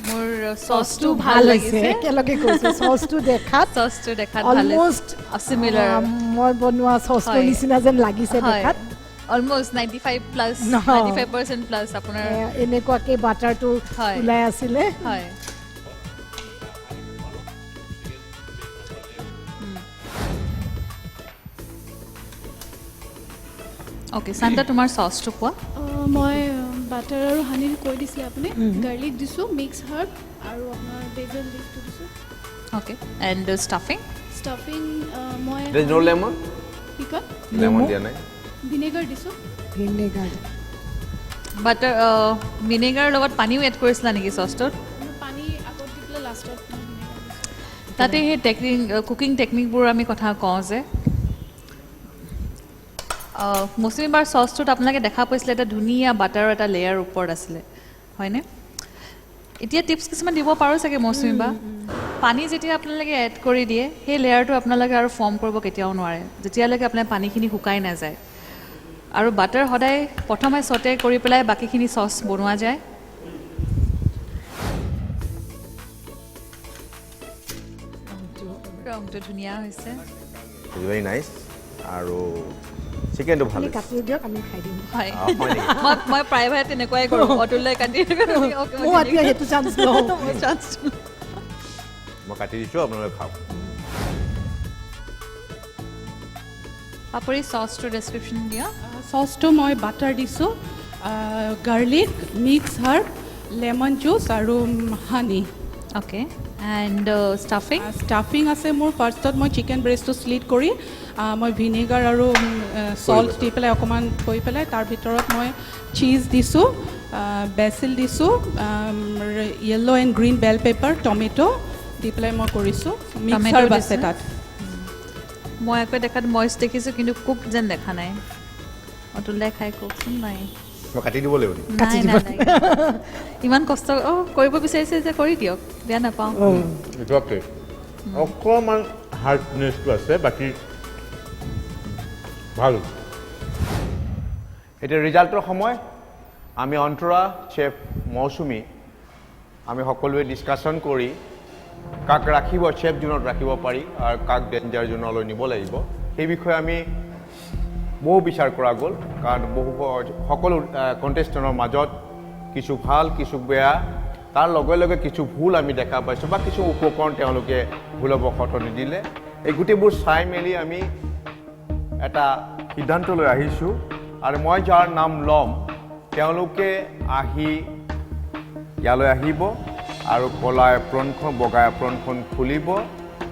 A: মোৰ চচটো ভাল
B: ভাল হৈছে
A: লাগিছে
B: একেলগে কৈছোঁ চচটো দেখাত
A: চচটো দেখাত ভাল
B: অলমষ্ট
A: চিমিলাৰ
B: মই বনোৱা চচটোৰ
A: হয়।
B: নিচিনা যেন লাগিছে
A: হয়
B: দেখাত
A: অলমষ্ট 95 প্লাছ
B: নহয়।
A: 95% প্লাছ আপোনাৰ
B: এনেকুৱাকৈ বাটাৰটো
A: হয়।
B: ওলাই আছিলে
A: হয় অ'কে শান্তা তোমাৰ চচটো কোৱা
I: মই বাটাৰ আৰু হানি কৈ দিছিলে আপুনি গাৰ্লিক দিছোঁ মিক্স হাৰ্ব আৰু আপোনাৰ বেজল লিফটো দিছোঁ
A: অ'কে এণ্ড ষ্টাফিং
I: ষ্টাফিং মই
C: There is no lemon?
I: কি কয়
C: লেমন দিয়া নাই
I: ভিনেগাৰ দিছোঁ
B: ভিনেগাৰ
A: বাটাৰ ভিনেগাৰৰ লগত পানীও এড কৰিছিলা নেকি চচটোত
I: পানী আগত দি পেলাই লাষ্টত ভিনেগাৰ দিছোঁ
A: তাতে সেই টেকনিক কুকিং টেকনিকবোৰ আমি কথা কওঁ যে মৌচুমী বাৰ চচটোত আপোনালোকে দেখা পাইছিলে এটা ধুনীয়া বাটাৰৰ এটা লেয়াৰ ওপৰত আছিলে হয়নে এতিয়া টিপছ কিছুমান দিব পাৰোঁ চাগে মৌচুমী বা পানী যেতিয়া আপোনালোকে এড কৰি দিয়ে সেই লেয়াৰটো আপোনালোকে আৰু ফৰ্ম কৰিব কেতিয়াও নোৱাৰে যেতিয়ালৈকে আপোনাৰ পানীখিনি শুকাই নাযায় আৰু বাটাৰ সদায় প্ৰথমে চটে কৰি পেলাই বাকীখিনি চচ বনোৱা যায় ৰংটো ধুনীয়া হৈছে
C: ভেৰি নাইচ আৰু চিকেনটো ভাল হৈছে
B: কাটি দিয়ক আমি খাই দিম
A: হয়
C: হয় নেকি
A: মই প্ৰায়ভাগ তেনেকুৱাই কৰোঁ অতুললৈ কাটি
B: মই এতিয়া সেইটো চান্স লওঁ
C: মই কাটি দিছোঁ আপোনালোকে খাওক
A: পাপৰি চচটোৰ ডেছক্ৰিপশ্যন দিয়া
D: চচটো মই বাটাৰ দিছোঁ garlic mix herb lemon juice আৰু হানি
A: অ'কে এণ্ড ষ্টাফিং
D: ষ্টাফিং আছে মোৰ ফাৰ্ষ্টত মই চিকেন ব্ৰেষ্টটো স্লিট কৰি মই ভিনেগাৰ আৰু চল্ট দি পেলাই অকণমান থৈ পেলাই তাৰ ভিতৰত মই চীজ দিছোঁ বেচিল দিছোঁ yellow' and green bell pepper tomato দি পেলাই মই কৰিছোঁ মিক্সাৰ আছে তাত
A: মই আকৌ দেখাত মইচ দেখিছোঁ কিন্তু কুক যেন দেখা নাই অতুলদাই খাই কওকচোন নাই
C: মই কাটি দিব লাগিব নেকি
A: নাই নাই ইমান কষ্ট কৰিব বিচাৰিছে যে কৰি দিয়ক বেয়া নাপাওঁ
C: এইটো অকণমান হাৰ্ডনেছটো আছে বাকী ভাল এতিয়া ৰিজাল্টৰ সময় আমি অন্তৰা চেফ মৌচুমী আমি সকলোৱে ডিছকাশ্যন কৰি কাক ৰাখিব চেফ জোনত ৰাখিব পাৰি আৰু কাক ডেঞ্জাৰ জোনলৈ নিব লাগিব সেই বিষয়ে আমি বহু বিচাৰ কৰা গ'ল কাৰণ সকলো কণ্টেষ্টেণ্টৰ মাজত কিছু ভাল কিছু বেয়া তাৰ লগে লগে কিছু ভুল আমি দেখা পাইছোঁ বা কিছু উপকৰণ তেওঁলোকে ভুলবশতঃ নিদিলে এই গোটেইবোৰ চাই মেলি আমি এটা সিদ্ধান্ত লৈ আহিছোঁ আৰু মই যাৰ নাম ল'ম তেওঁলোকে আহি ইয়ালৈ আহিব আৰু কলা এপ্ৰনখন বগা এপ্ৰনখন খুলিব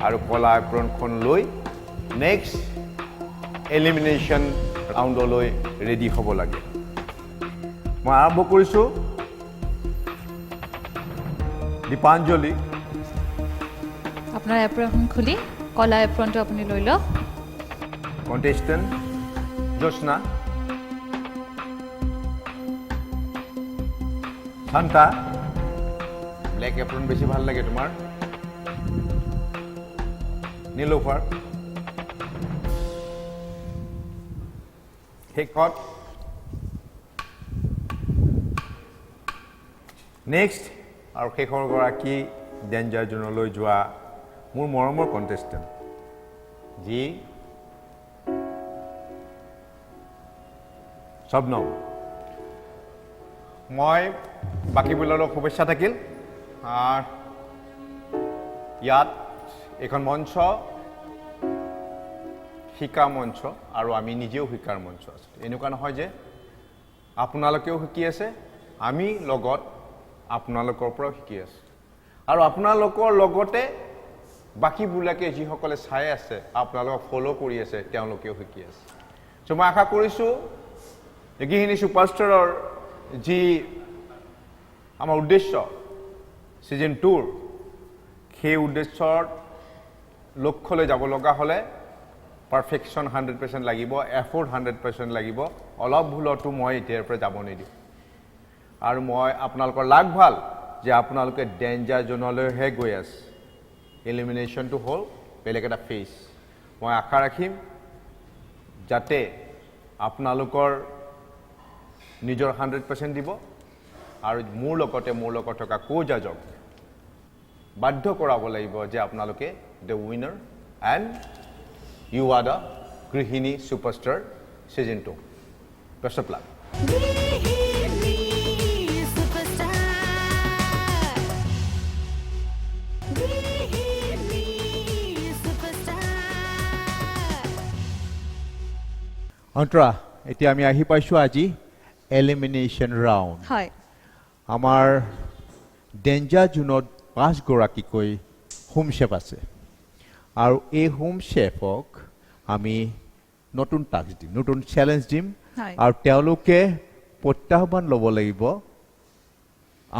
C: আৰু কলা এপ্ৰনখন লৈ নেক্সট এলিমিনেশ্যন ৰাউণ্ডলৈ ৰেডি হ'ব লাগে মই আৰম্ভ কৰিছোঁ দীপাঞ্জলি
A: আপোনাৰ এপ্ৰনখন খুলি কলা এপ্ৰনটো আপুনি লৈ লওক
C: কণ্টেষ্টেণ্ট জ্যোৎস্না শান্তা ব্লেক এপ্ৰন বেছি ভাল লাগে তোমাৰ নীলোফাৰ শেষত নেক্সট আৰু শেষৰ গৰাকী ডেঞ্জাৰ জোনলৈ যোৱা মোৰ মৰমৰ কণ্টেষ্টেণ্ট যি শবনম মই বাকীবোৰলৈ শুভেচ্ছা থাকিল ইয়াত এখন মঞ্চ শিকা মঞ্চ আৰু আমি নিজেও শিকাৰ মঞ্চ আছে এনেকুৱা নহয় যে আপোনালোকেও শিকি আছে আমি লগত আপোনালোকৰ পৰাও শিকি আছে আৰু আপোনালোকৰ লগতে বাকীবিলাকে যিসকলে চাই আছে আপোনালোকক ফ'ল' কৰি আছে তেওঁলোকেও শিকি আছে চ' মই আশা কৰিছোঁ গৃহিণী ছুপাৰষ্টাৰৰ যি আমাৰ উদ্দেশ্য ছিজন 2ৰ সেই উদ্দেশ্যৰ লক্ষ্যলৈ যাব লগা হ'লে পাৰফেকশ্যন 100% লাগিব এফৰ্ট 100% লাগিব অলপ ভুলতো মই এতিয়াৰ পৰা যাব নিদিওঁ আৰু মই আপোনালোকৰ লাগ ভাল যে আপোনালোকে ডেঞ্জাৰ জোনলৈহে গৈ আছে এলিমিনেশ্যনটো হ'ল বেলেগ এটা ফেজ মই আশা ৰাখিম যাতে আপোনালোকৰ নিজৰ 100% দিব আৰু মোৰ লগত থকা কোজাজক বাধ্য কৰাব লাগিব যে আপোনালোকে the winner and you are the গৃহিণী superstar season 2 best of luck Antara এতিয়া আমি আহি পাইছোঁ আজি এলিমিনেশ্যন ৰাউণ্ড
A: হয়
C: আমাৰ ডেঞ্জাৰ জোনত 5 গৰাকীকৈ হোম শেফ আছে আৰু এই হোম শেফক আমি নতুন টাস্ক দিম নতুন চেলেঞ্জ দিম
A: হয়।
C: আৰু তেওঁলোকে প্ৰত্যাহ্বান ল'ব লাগিব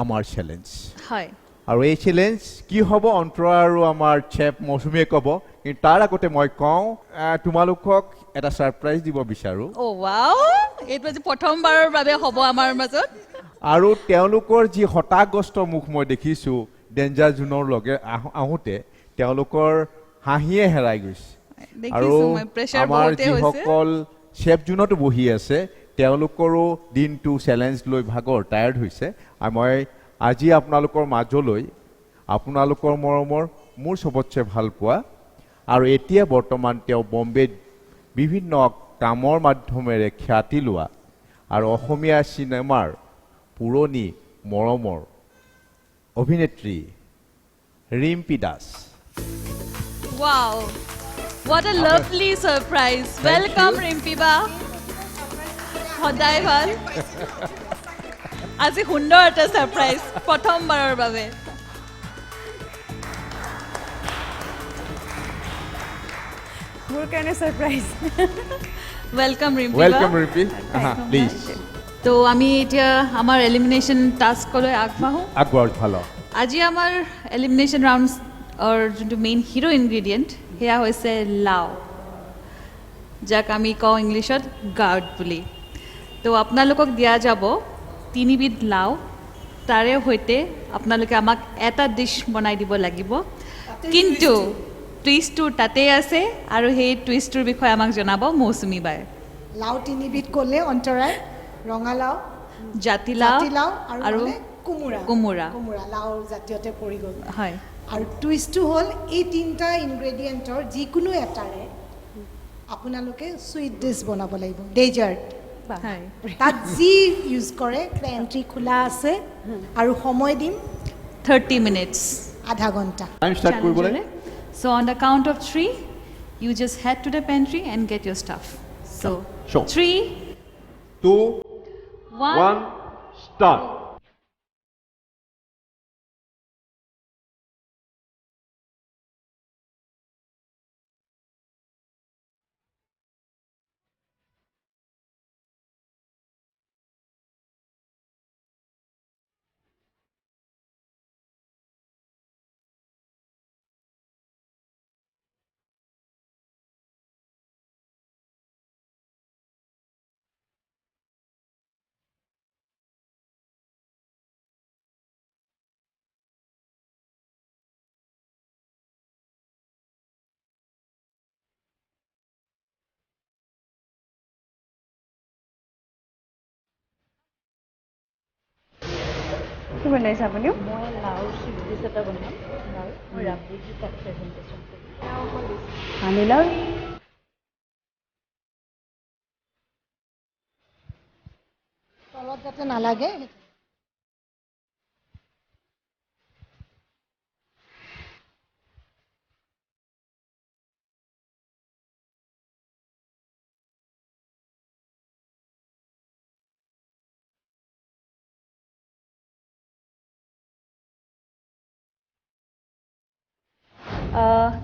C: আমাৰ চেলেঞ্জ
A: হয়
C: আৰু এই চেলেঞ্জ কি হ'ব অন্তৰা আৰু আমাৰ চেফ মৌচুমীয়ে ক'ব কিন্তু তাৰ আগতে মই কওঁ তোমালোকক এটা ছাৰপ্ৰাইজ দিব বিচাৰোঁ
A: অ' ৱাও এইটো আজি প্ৰথমবাৰৰ বাবে হ'ব আমাৰ মাজত
C: আৰু তেওঁলোকৰ যি হতাগ্ৰস্ত মুখ মই দেখিছোঁ ডেঞ্জাৰ জোনৰ লগে আহোঁতে তেওঁলোকৰ হাঁহিয়ে হেৰাই গৈছে আৰু
A: দেখিছোঁ মই প্ৰেছাৰ
C: আমাৰ
A: বহুতে হৈছে
C: যিসকল চেফ জোনতো বহি আছে তেওঁলোকৰো দিনটো চেলেঞ্জ লৈ ভাগৰ টায়াৰ্ড হৈছে আৰু মই আজি আপোনালোকৰ মাজলৈ আপোনালোকৰ মৰমৰ মোৰ চবতছে ভাল পোৱা আৰু এতিয়া বৰ্তমান তেওঁ বম্বেত বিভিন্ন কামৰ মাধ্যমেৰে খ্যাতি লোৱা আৰু অসমীয়া চিনেমাৰ পুৰণি মৰমৰ অভিনেত্ৰী Rimpi Das
A: Wow, what a lovely surprise. Welcome, Rimpi ba. সদায় ভাল আজি সুন্দৰ এটা সাৰপ্ৰাইজ প্ৰথমবাৰৰ বাবে
E: মোৰ কাৰণে surprise
A: welcome Rimpi
C: welcome Rimpi please
A: তো আমি এতিয়া আমাৰ এলিমিনেশ্যন টাস্কলৈ আগবাঢ়োঁ
C: আগবঢ় ভাল
A: আজি আমাৰ এলিমিনেশ্যন ৰাউণ্ডৰ যোনটো মেইন হিৰো ইনগ্ৰিডিয়েণ্ট সেয়া হৈছে লাও যাক আমি কওঁ ইংলিছত গাৰ্ড বুলি তো আপোনালোকক দিয়া যাব 3 বিধ লাও তাৰে সৈতে আপোনালোকে আমাক এটা ডিছ বনাই দিব লাগিব কিন্তু টুইষ্টটো তাতে আছে আৰু সেই টুইষ্টটোৰ বিষয়ে আমাক জনাব মৌচুমী বাই
B: লাও 3 বিধ ক'লে অন্তৰাই ৰঙালাও
A: জাতিলাও
B: আৰু কোমোৰা
A: কোমোৰা
B: লাওৰ জাতীয়তে পৰি গ'ল
A: হয়
B: আৰু টুইষ্টটো হ'ল এই 3টা ইনগ্ৰেডিয়েণ্টৰ যিকোনো এটাৰে আপোনালোকে সুইট ডিছ বনাব লাগিব ডেজাৰ্ট
A: হয়
B: তাত যি ইউজ কৰে এণ্ট্ৰি খোলা আছে আৰু সময় দিম
A: 30 minutes.
B: আধা ঘণ্টা
J: টাইম ষ্টাৰ্ট কৰিবলৈ
A: So on the count of 3, you just head to the pantry and get your stuff. So
J: Sure.
A: 3,
J: 2
A: 1.
J: 1 start
E: কি বনাইছে আপুনি পানীলাও
B: তলত যাতে নালাগে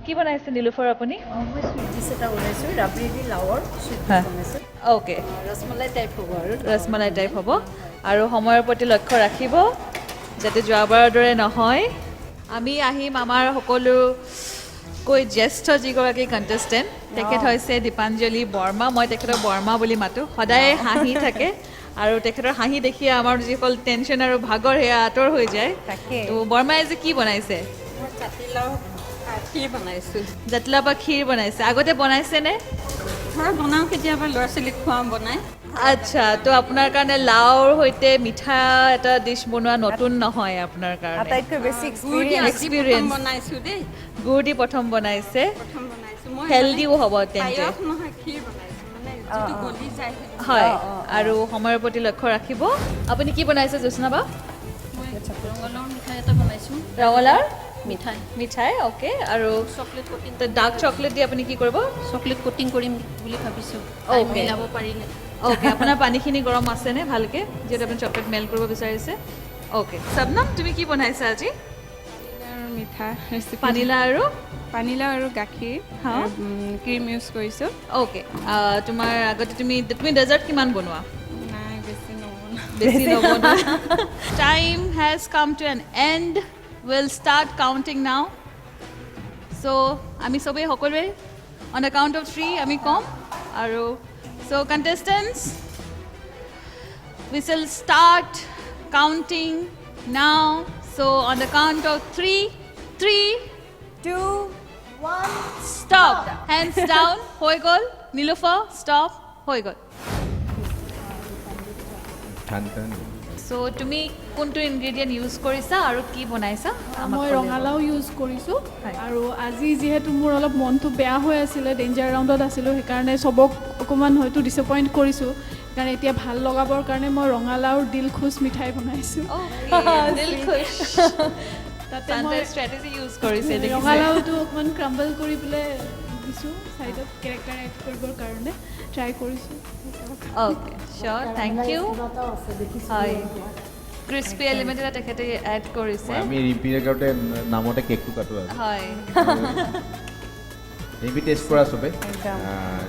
A: কি বনাইছে নীলোফাৰ আপুনি?
F: মই চুইট ডিছ এটা বনাইছোঁ ৰাবৰি লাওৰ চুইট
A: হা।
F: বনাইছোঁ
A: অ'কে,
F: ৰসমলাই টাইপ হ'ব আৰু
A: ৰসমলাই টাইপ হ'ব আৰু সময়ৰ প্ৰতি লক্ষ্য ৰাখিব যাতে যোৱাবাৰৰ দৰে নহয়। আমি আহিম আমাৰ সকলোকৈ জ্যেষ্ঠ যিগৰাকী কণ্টেষ্টেণ্ট, তেখেত হৈছে দীপাঞ্জলি বৰ্মা। মই তেখেতক বৰ্মা বুলি মাতোঁ। সদায় হাঁহি থাকে আৰু তেখেতৰ হাঁহি দেখিয়ে আমাৰ যিসকল টেনশ্যন আৰু ভাগৰ সেয়া আঁতৰ হৈ যায়।
F: তাকে
A: তো বৰ্মাই যে কি বনাইছে?
F: মই জাতিলাও ক্ষীৰ বনাইছোঁ
A: জাতিলাও বা ক্ষীৰ বনাইছে। আগতে বনাইছেনে?
F: ঘৰত বনাওঁ কেতিয়াবা ল'ৰা ছোৱালীক খুৱাওঁ বনাই
A: আচ্ছা, তো আপোনাৰ কাৰণে লাওৰ সৈতে মিঠা এটা ডিছ বনোৱা নতুন নহয় আপোনাৰ কাৰণে।
E: আটাইতকৈ বেছি
F: গুড় দি আজি
A: Experience.
F: প্ৰথম বনাইছোঁ দেই
A: গুড় দি প্ৰথম বনাইছে,
F: প্ৰথম বনাইছোঁ মই
A: হেল্ডিও হ'ব তেন্তে।
F: পায়স নহয় ক্ষীৰ বনাইছোঁ মানে যিটো গলি যায় সেইটো।
A: হয়, আৰু সময়ৰ প্ৰতি লক্ষ্য ৰাখিব। আপুনি কি বনাইছে জ্যোৎস্না বা?
F: মই ৰঙালাওৰ মিঠাই এটা বনাইছোঁ
A: ৰঙালাওৰ
F: মিঠাই
A: মিঠাই, অ'কে। আৰু
F: চকলেট কোটিং
A: ডাৰ্ক চকলেট দি আপুনি কি কৰিব?
F: চকলেট কোটিং কৰিম বুলি ভাবিছোঁ
A: Okay.
F: মিলাব পাৰিলে
A: অ'কে, আপোনাৰ পানীখিনি গৰম আছেনে ভালকৈ, যিহেতু আপুনি চকলেট মেল্ট কৰিব বিচাৰিছে? অ'কে। শবনম, তুমি কি বনাইছা আজি?
E: আৰু মিঠা ৰেচিপি
A: পানীলাও আৰু
E: পানীলাও আৰু গাখীৰ
A: হা।
E: ক্ৰীম ইউজ কৰিছোঁ
A: অ'কে। তোমাৰ আগতে তুমি ডেজাৰ্ট কিমান বনোৱা?
E: নাই বেছি নবনাওঁ
A: বেছি নবনোৱা। Time has come to an end. Will start counting now. So' আমি চবেই সকলোৱে অন দ্য কাউণ্ট অফ 3 আমি ক'ম আৰু so' contestants we will start counting now. So' on the count of 3, 3,
B: 2 1
A: stop. Hands down. হৈ গ'ল। নীলোফাৰ ষ্টপ। হৈ গ'ল। চ' তুমি কোনটো ইনগ্ৰেডিয়েণ্ট ইউজ কৰিছা আৰু কি বনাইছা? আমাক
I: মই
A: ক'লে
I: ৰঙালাও ইউজ কৰিছোঁ
A: হয়।
I: আৰু আজি যিহেতু মোৰ অলপ মনটো বেয়া হৈ আছিলে, ডেঞ্জাৰ ৰাউণ্ডত আছিলোঁ, সেইকাৰণে চবক অকণমান হয়তো ডিসএপইণ্ট কৰিছোঁ। সেইকাৰণে এতিয়া ভাল লগাবৰ কাৰণে মই ৰঙালাওৰ দিল খুচ মিঠাই বনাইছোঁ।
A: দিল খুশ।
I: তাতে মই
A: ষ্ট্ৰেটেজি ইউজ কৰিছে দেখিছে।
I: ৰঙালাওটো অকণমান ক্ৰাম্বল কৰি পেলাই দিছোঁ ছাইডত কেৰেক্টাৰ এড কৰিবৰ কাৰণে ট্ৰাই কৰিছোঁ।
A: অ'কে, চিয়'ৰ, থেংক ইউ। হয়, ক্ৰিস্পি এলিমেণ্ট এটা তেখেতে এড কৰিছে।
J: আমি ৰিপিট কৰোঁতে নামতে কেকটো কাটো আৰু
A: হয়,
J: ৰিপি টেষ্ট কৰা চবে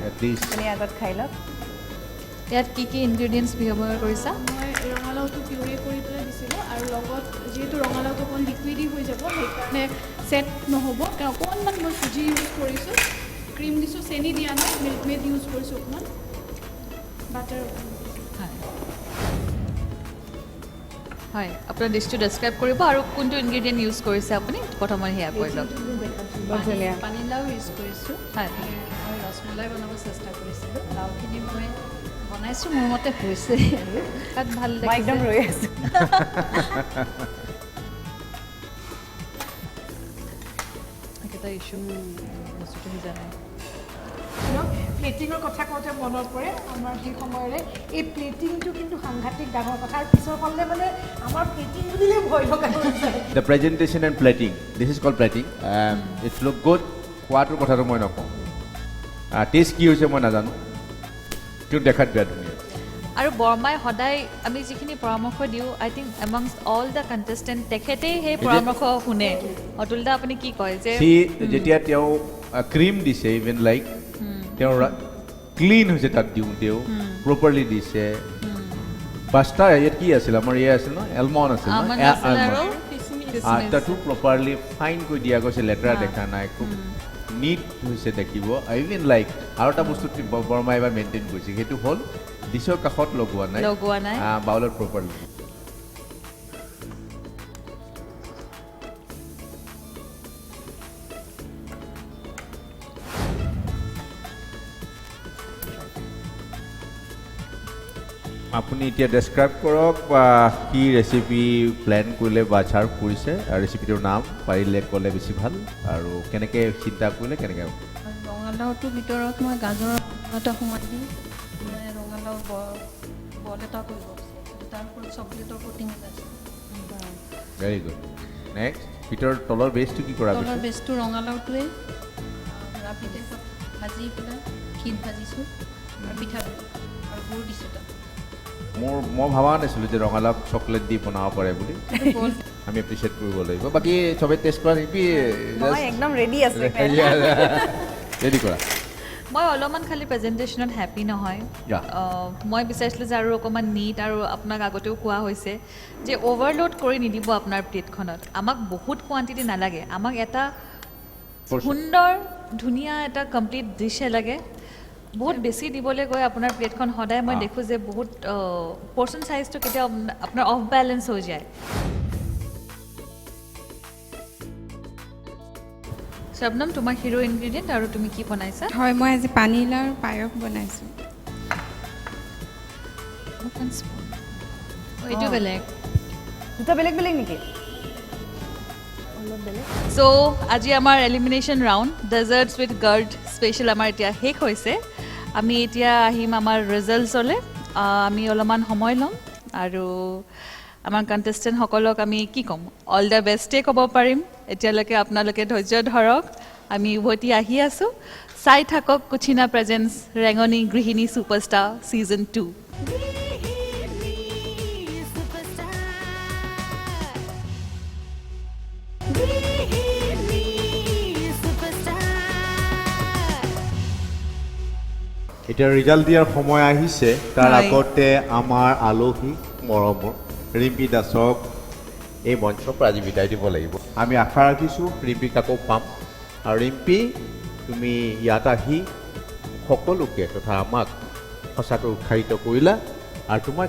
J: এটলিষ্ট
E: আপুনি আগত খাই লওক
A: ইয়াত কি কি ইনগ্ৰেডিয়েণ্টছ ব্যৱহাৰ কৰিছা?
I: মই ৰঙালাওটো পিউৰি কৰি পেলাই দিছিলোঁ আৰু লগত যিহেতু ৰঙালাওটো অকণমান লিকুইডি হৈ যাব সেইকাৰণে ছেট নহ'ব, কাৰণ অকণমান মই চুজি ইউজ কৰিছোঁ, ক্ৰীম দিছোঁ, চেনি দিয়া নাই, মিল্ক মেড ইউজ কৰিছোঁ অকণমান, বাটাৰ
A: হয়, আপোনাৰ ডিছটো ডেছক্ৰাইব কৰিব আৰু কোনটো ইনগ্ৰেডিয়েণ্ট ইউজ কৰিছে আপুনি প্ৰথমে সেয়া কৈ লওক।
E: বহুত ধুনীয়া
F: পানীলাও ইউজ কৰিছোঁ।
A: হয়,
F: মই ৰসমলাই বনাব চেষ্টা কৰিছিলোঁ। লাওখিনি মই বনাইছোঁ, মোৰ মতে হৈছে আৰু
A: তাত ভাল
E: মই একদম
A: লাগিছে।
E: ৰৈ আছোঁ
A: একেটা ইছ্যু, বস্তুটো সিজা নাই।
B: প্লেটিঙৰ কথা কওঁতে মনত পৰে আমাৰ সেই সময়ৰে এই প্লেটিংটো কিন্তু সাংঘাতিক ডাঙৰ কথা আৰু পিছৰ ফালে মানে আমাৰ প্লেটিং বুলিলে ভয় লগা হৈছে
J: The presentation and plating. This is called plating. It look good. খোৱাটোৰ কথাটো মই নকওঁ টেষ্ট কি হৈছে মই নাজানো কিন্তু দেখাত বিৰাট ধুনীয়া
A: আৰু বৰ্মাই সদায় আমি যিখিনি পৰামৰ্শ দিওঁ আই থিংক এমংষ্ট অল দ্য কণ্টেষ্টেণ্ট তেখেতেই সেই পৰামৰ্শ শুনে অতুলদা আপুনি কি কয় যে
J: সি যেতিয়া তেওঁ ক্ৰীম দিছে ইভেন লাইক তেওঁ ক্লিন হৈছে তাত দিওঁতেও প্ৰপাৰলি দিছে পাঁচটা ইয়াত কি আছিল আমাৰ ইয়ে আছিল ন এলমণ্ড আছিল
A: Almond আছিল আৰু
J: ন তাতো প্ৰপাৰলি ফাইন কৰি দিয়া গৈছে লেতেৰা দেখা নাই খুব নিট হৈছে দেখিব ইভেন লাইক আৰু এটা বস্তু বৰ্মাই এবাৰ মেইনটেইন কৰিছে সেইটো হ'ল ডিছৰ কাষত লগোৱা নাই বাউলত প্ৰপাৰলি আপুনি এতিয়া ডেছক্ৰাইব কৰক কি ৰেচিপি প্লেন কৰিলে বা চাৰ্ভ কৰিছে আৰু ৰেচিপিটোৰ নাম পাৰিলে ক'লে বেছি ভাল আৰু কেনেকৈ চিন্তা কৰিলে কেনেকৈ
F: ৰঙালাওটোৰ ভিতৰত মই গাজৰৰ এটা সোমাই দিম মানে ৰঙালাও বল এটা কৰিব তাৰ ওপৰত চকলেটৰ কোটিং এটা আছে
J: ভেৰি গুড নেক্সট ভিতৰত তলৰ বেছটো কি কৰা
F: তলৰ বেছটো ৰঙালাওটোৱে ৰাতিতে ভাজি পেলাই ক্ষীৰ ভাজিছোঁ আৰু পিঠাগুড়ি আৰু গুড় দিছোঁ তাত
J: মই ভবা নাছিলোঁ যে ৰঙালাও চকলেট দি বনাব পাৰে বুলি আমি এপ্ৰিচিয়েট কৰিব লাগিব বাকী চবে টেষ্ট কৰা নেকি
E: একদম ৰেডি আছোঁ
J: ৰেডি কৰা
A: মই অলপমান খালি প্ৰেজেণ্টেশ্যনত হেপী নহয়
J: Yeah.
A: মই বিচাৰিছিলোঁ যে আৰু অকণমান নীট আৰু আপোনাক আগতেও কোৱা হৈছে যে অভাৰলোড কৰি নিদিব আপোনাৰ প্লেটখনত আমাক বহুত কোৱাণ্টিটি নালাগে আমাক এটা সুন্দৰ ধুনীয়া এটা কমপ্লিট ডিছহে লাগে বহুত বেছি দিবলৈ গৈ আপোনাৰ প্লেটখন সদায় মই দেখোঁ যে বহুত পৰ্চন চাইজটো কেতিয়াও আপোনাৰ অফ বেলেঞ্চ হৈ যায় শবনম তোমাৰ হিৰো ইনগ্ৰিডিয়েণ্ট আৰু তুমি কি বনাইছা
E: হয় মই আজি পানীলাওৰ পায়স বনাইছোঁ
A: এইটো বেলেগ
E: দুটা বেলেগ বেলেগ নেকি
A: চ' আজি আমাৰ elimination round desserts with guard special আমাৰ এতিয়া শেষ হৈছে আমি এতিয়া আহিম আমাৰ ৰিজাল্টছলৈ আমি অলপমান সময় ল'ম আৰু আমাৰ কণ্টেষ্টেণ্টসকলক আমি কি ক'ম অল দ্য বেষ্টেই ক'ব পাৰিম এতিয়ালৈকে আপোনালোকে ধৈৰ্য ধৰক আমি উভতি আহি আছোঁ চাই থাকক কুচিনা প্ৰেজেন্স ৰেঙনি গৃহিণী ছুপাৰষ্টাৰ ছিজন 2
C: এতিয়া ৰিজাল্ট দিয়াৰ সময় আহিছে তাৰ
A: হয়।
C: আগতে আমাৰ আলহী মৰমৰ ৰিম্পী দাসক এই মঞ্চৰ পৰা আজি বিদায় দিব লাগিব আমি আশা ৰাখিছোঁ ৰিম্পীক আকৌ পাম আৰু ৰিম্পী তুমি ইয়াত আহি সকলোকে তথা আমাক সঁচাকৈ উৎসাহিত কৰিলা আৰু তোমাৰ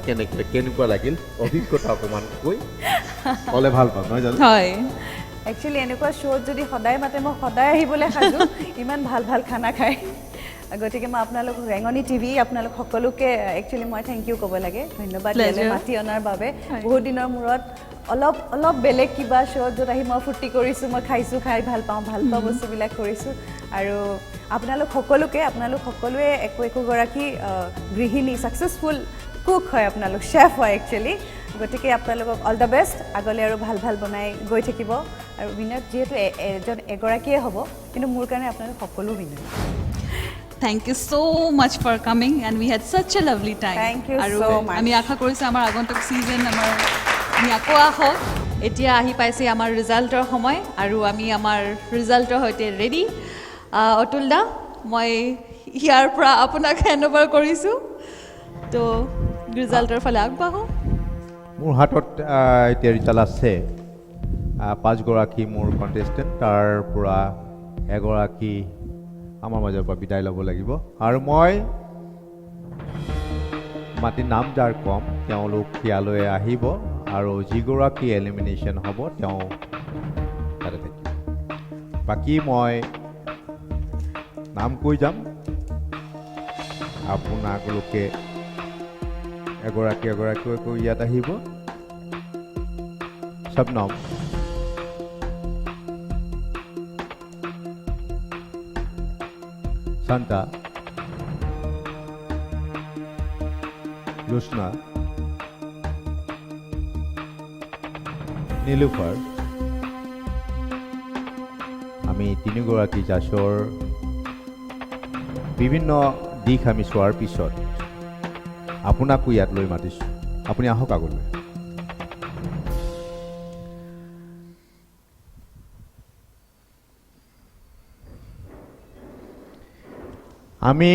C: কেনেকুৱা লাগিল অভিজ্ঞতা অকণমান কৈ ক'লে ভাল পাম নহয় জানো
A: হয়
E: একচুৱেলি এনেকুৱা শ্ব'ত যদি সদায় মাতে মই সদায় আহিবলৈ সাজু ইমান ভাল ভাল খানা খায় গতিকে মই আপোনালোক ৰেঙনি টিভি আপোনালোক সকলোকে একচুৱেলি মই থেংক ইউ ক'ব লাগে ধন্যবাদ দিয়ালৈ মাতি অনাৰ বাবে বহুত দিনৰ মূৰত অলপ বেলেগ কিবা শ্ব'ত য'ত আহি মই ফূৰ্তি কৰিছোঁ মই খাইছোঁ খাই ভাল পাওঁ ভাল পোৱা বস্তুবিলাক কৰিছোঁ আৰু আপোনালোক সকলোৱে একোগৰাকী গৃহিণী ছাকচেছফুল কুক হয় আপোনালোক চেফ হয় একচুৱেলি গতিকে আপোনালোকক অল দ্য বেষ্ট আগলৈ আৰু ভাল ভাল বনাই গৈ থাকিব আৰু উইনাৰ যিহেতু এগৰাকীয়ে হ'ব কিন্তু মোৰ কাৰণে আপোনালোক সকলো winner
A: Thank you so much for coming and we had such a lovely time.
E: Thank you
A: আৰু
E: so much.
A: আমি আশা কৰিছোঁ আমাৰ আগন্তুক ছিজন আমি আকৌ আহক এতিয়া আহি পাইছে আমাৰ ৰিজাল্টৰ সময় আৰু আমি আমাৰ ৰিজাল্টৰ সৈতে ৰেডি অতুল দা মই ইয়াৰ পৰা আপোনাক হেণ্ড অভাৰ কৰিছোঁ তো ৰিজাল্টৰ ফালে আগবাঢ়ো
C: মোৰ হাতত এতিয়া ৰিজাল্ট আছে 5 গৰাকী মোৰ কণ্টেষ্টেণ্ট তাৰ পৰা এগৰাকী আমাৰ মাজৰ পৰা বিদায় ল'ব লাগিব আৰু মই মাতি নাম যাৰ কম তেওঁলোক ইয়ালৈ আহিব আৰু যিগৰাকী এলিমিনেশ্যন হ'ব তেওঁ তাতে থাকিব বাকী মই নাম কৈ যাম আপোনালোকে এগৰাকীকৈ ইয়াত আহিব শবনম
J: Santa, Jyotsna, Nilufar, আমি তিনিগৰাকী জাজৰ বিভিন্ন দিশ আমি চোৱাৰ পিছত আপোনাকো ইয়াত লৈ মাতিছোঁ। আপুনি আহক আগলৈ। আমি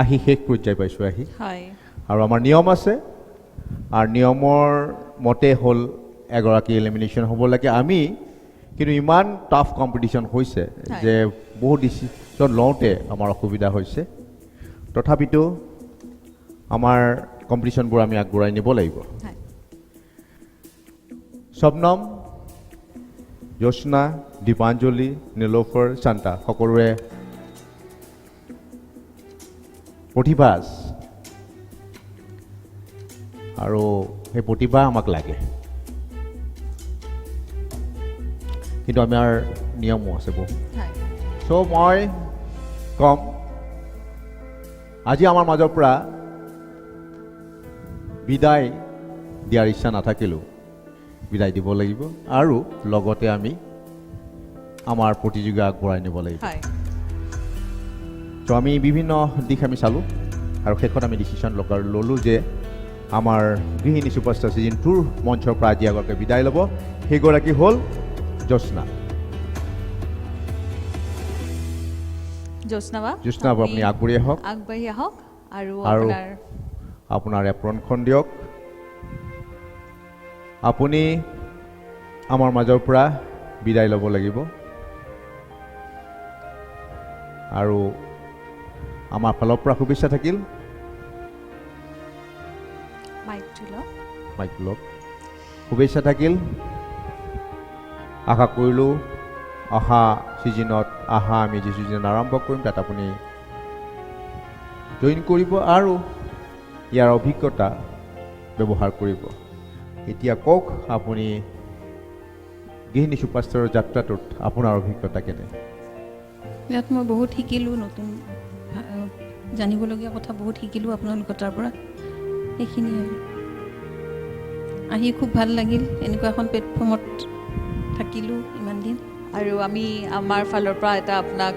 J: আহি শেষ পৰ্যায় পাইছোঁ আহি,
A: হয়
J: আৰু আমাৰ নিয়ম আছে, আৰু নিয়মৰ মতে হ'ল এগৰাকী এলিমিনেশ্যন হ'ব লাগে। আমি কিন্তু ইমান টাফ কম্পিটিশ্যন হৈছে যে বহুত ডিচিশ্যন লওঁতে আমাৰ অসুবিধা হৈছে। তথাপিতো আমাৰ কম্পিটিশ্যনবোৰ আমি আগবঢ়াই নিব লাগিব।
A: হয়
J: শবনম, জ্যোৎস্না, দীপাঞ্জলি, নীলোফাৰ, শান্তা সকলোৰে প্ৰতিভা আছে, আৰু সেই প্ৰতিভা আমাক লাগে, কিন্তু আমাৰ নিয়মো আছে বহুত।
A: হয়
J: চ' মই কম, আজি আমাৰ মাজৰ পৰা বিদায় দিয়াৰ ইচ্ছা নাথাকিলেও বিদায় দিব লাগিব, আৰু লগতে আমি আমাৰ প্ৰতিযোগিতা আগবঢ়াই নিব লাগিব।
A: হয়
J: চ' আমি বিভিন্ন দিশ আমি চালোঁ, আৰু শেষত আমি ডিচিশ্যন ল'লোঁ যে আমাৰ গৃহিণী ছুপাৰষ্টাৰ ছিজন 2ৰ মঞ্চৰ পৰা আজি আগতে বিদায় ল'ব। সেইগৰাকী হ'ল জ্যোৎস্না।
A: জ্যোৎস্না বা
J: জ্যোৎস্না বাবু, আপুনি আগবাঢ়ি আহক,
A: আগবাঢ়ি আহক আৰু
J: আৰু
A: আপোনাৰ
J: আপোনাৰ এপ্ৰনখন দিয়ক। আপুনি আমাৰ মাজৰ পৰা বিদায় ল'ব লাগিব, আৰু আমাৰ ফালৰ পৰা শুভেচ্ছা থাকিল।
A: মাইকটো লওক।
J: মাইক লওক। শুভেচ্ছা থাকিল। আশা কৰিলোঁ অহা ছিজনত আমি যি ছিজন আৰম্ভ কৰিম তাত আপুনি জইন কৰিব আৰু ইয়াৰ অভিজ্ঞতা ব্যৱহাৰ কৰিব। এতিয়া কওক, আপুনি গৃহিণী ছুপাৰষ্টাৰৰ যাত্ৰাটোত আপোনাৰ অভিজ্ঞতা কেনে?
F: ইয়াত মই বহুত শিকিলোঁ, নতুন জানিবলগীয়া কথা বহুত শিকিলোঁ আপোনালোকৰ তাৰ পৰা। সেইখিনিয়ে আৰু আহি খুব ভাল লাগিল, এনেকুৱা এখন প্লেটফৰ্মত থাকিলোঁ ইমান দিন।
A: আৰু আমি আমাৰ ফালৰ পৰা এটা আপোনাক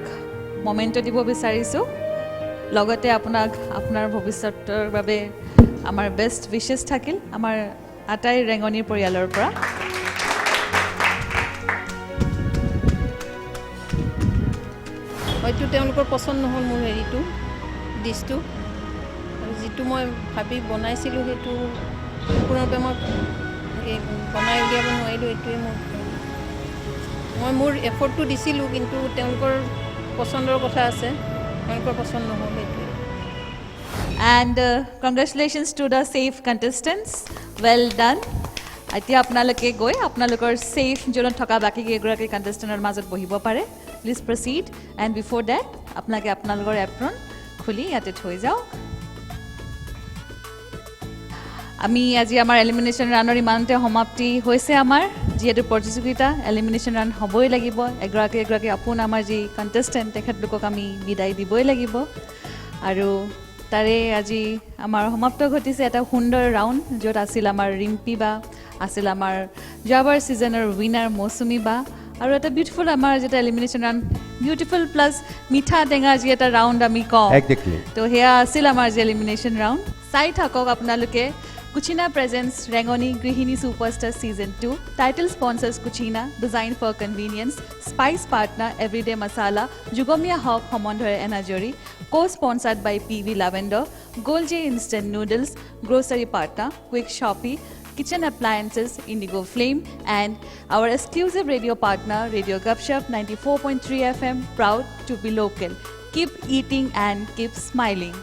A: মমেণ্ট দিব বিচাৰিছোঁ, লগতে আপোনাক আপোনাৰ ভৱিষ্যতৰ বাবে আমাৰ বেষ্ট উইচেছ থাকিল আমাৰ আটাই ৰেঙনিৰ পৰিয়ালৰ পৰা।
F: হয়তো তেওঁলোকৰ পচন্দ নহ'ল মোৰ হেৰিটো, ডিছটো, আৰু যিটো মই ভাবি বনাইছিলোঁ সেইটো সম্পূৰ্ণৰূপে মই বনাই উলিয়াব নোৱাৰিলোঁ। এইটোৱে মই মোৰ এফৰ্টটো দিছিলোঁ, কিন্তু তেওঁলোকৰ পচন্দৰ কথা আছে, তেওঁলোকৰ পচন্দ নহ'ল সেইটোৱে।
A: And congratulations to the safe contestants. Well done. এতিয়া আপোনালোকে গৈ আপোনালোকৰ ছেফ জোনত থকা বাকী কেইগৰাকী কণ্টেষ্টেণ্টৰ মাজত বহিব পাৰে। Please proceed, and before that আপোনালোকে আপোনালোকৰ এপ্ৰন খুলি ইয়াতে থৈ যাওক। আমি আজি আমাৰ এলিমিনেশ্যন ৰানৰ ইমানতে সমাপ্তি হৈছে আমাৰ, যিহেতু প্ৰতিযোগিতা এলিমিনেশ্যন ৰান হ'বই লাগিব, এগৰাকী এগৰাকী আপোন আমাৰ যি কণ্টেষ্টেণ্ট তেখেতলোকক আমি বিদায় দিবই লাগিব। আৰু তাৰে আজি আমাৰ সমাপ্ত ঘটিছে এটা সুন্দৰ ৰাউণ্ড, য'ত আছিল আমাৰ ৰিম্পী বা, আছিল আমাৰ যোৱাবাৰ ছিজনৰ উইনাৰ মৌচুমী বা, আৰু এটা বিউটিফুল আমাৰ যেটা এলিমিনেশ্যন ৰাউণ্ড, বিউটিফুল প্লাছ মিঠা টেঙা যি এটা ৰাউণ্ড আমি কওঁ, তো সেয়া আছিল আমাৰ যি এলিমিনেশ্যন ৰাউণ্ড। চাই থাকক আপোনালোকে Cucina presents Rangoni Grihini Superstar Season 2. Title sponsors Cucina, Design for Convenience. Spice partner Everyday Masala, Jugomia Hawk Homondhar Enajori. Co-sponsored by PV Lavender, Golj Instant Noodles, Grocery Partner, Quick Shoppy, Kitchen Appliances, Indigo Flame, and our exclusive radio partner, Radio Gupshup 94.3 FM, proud to be local. Keep eating and keep smiling.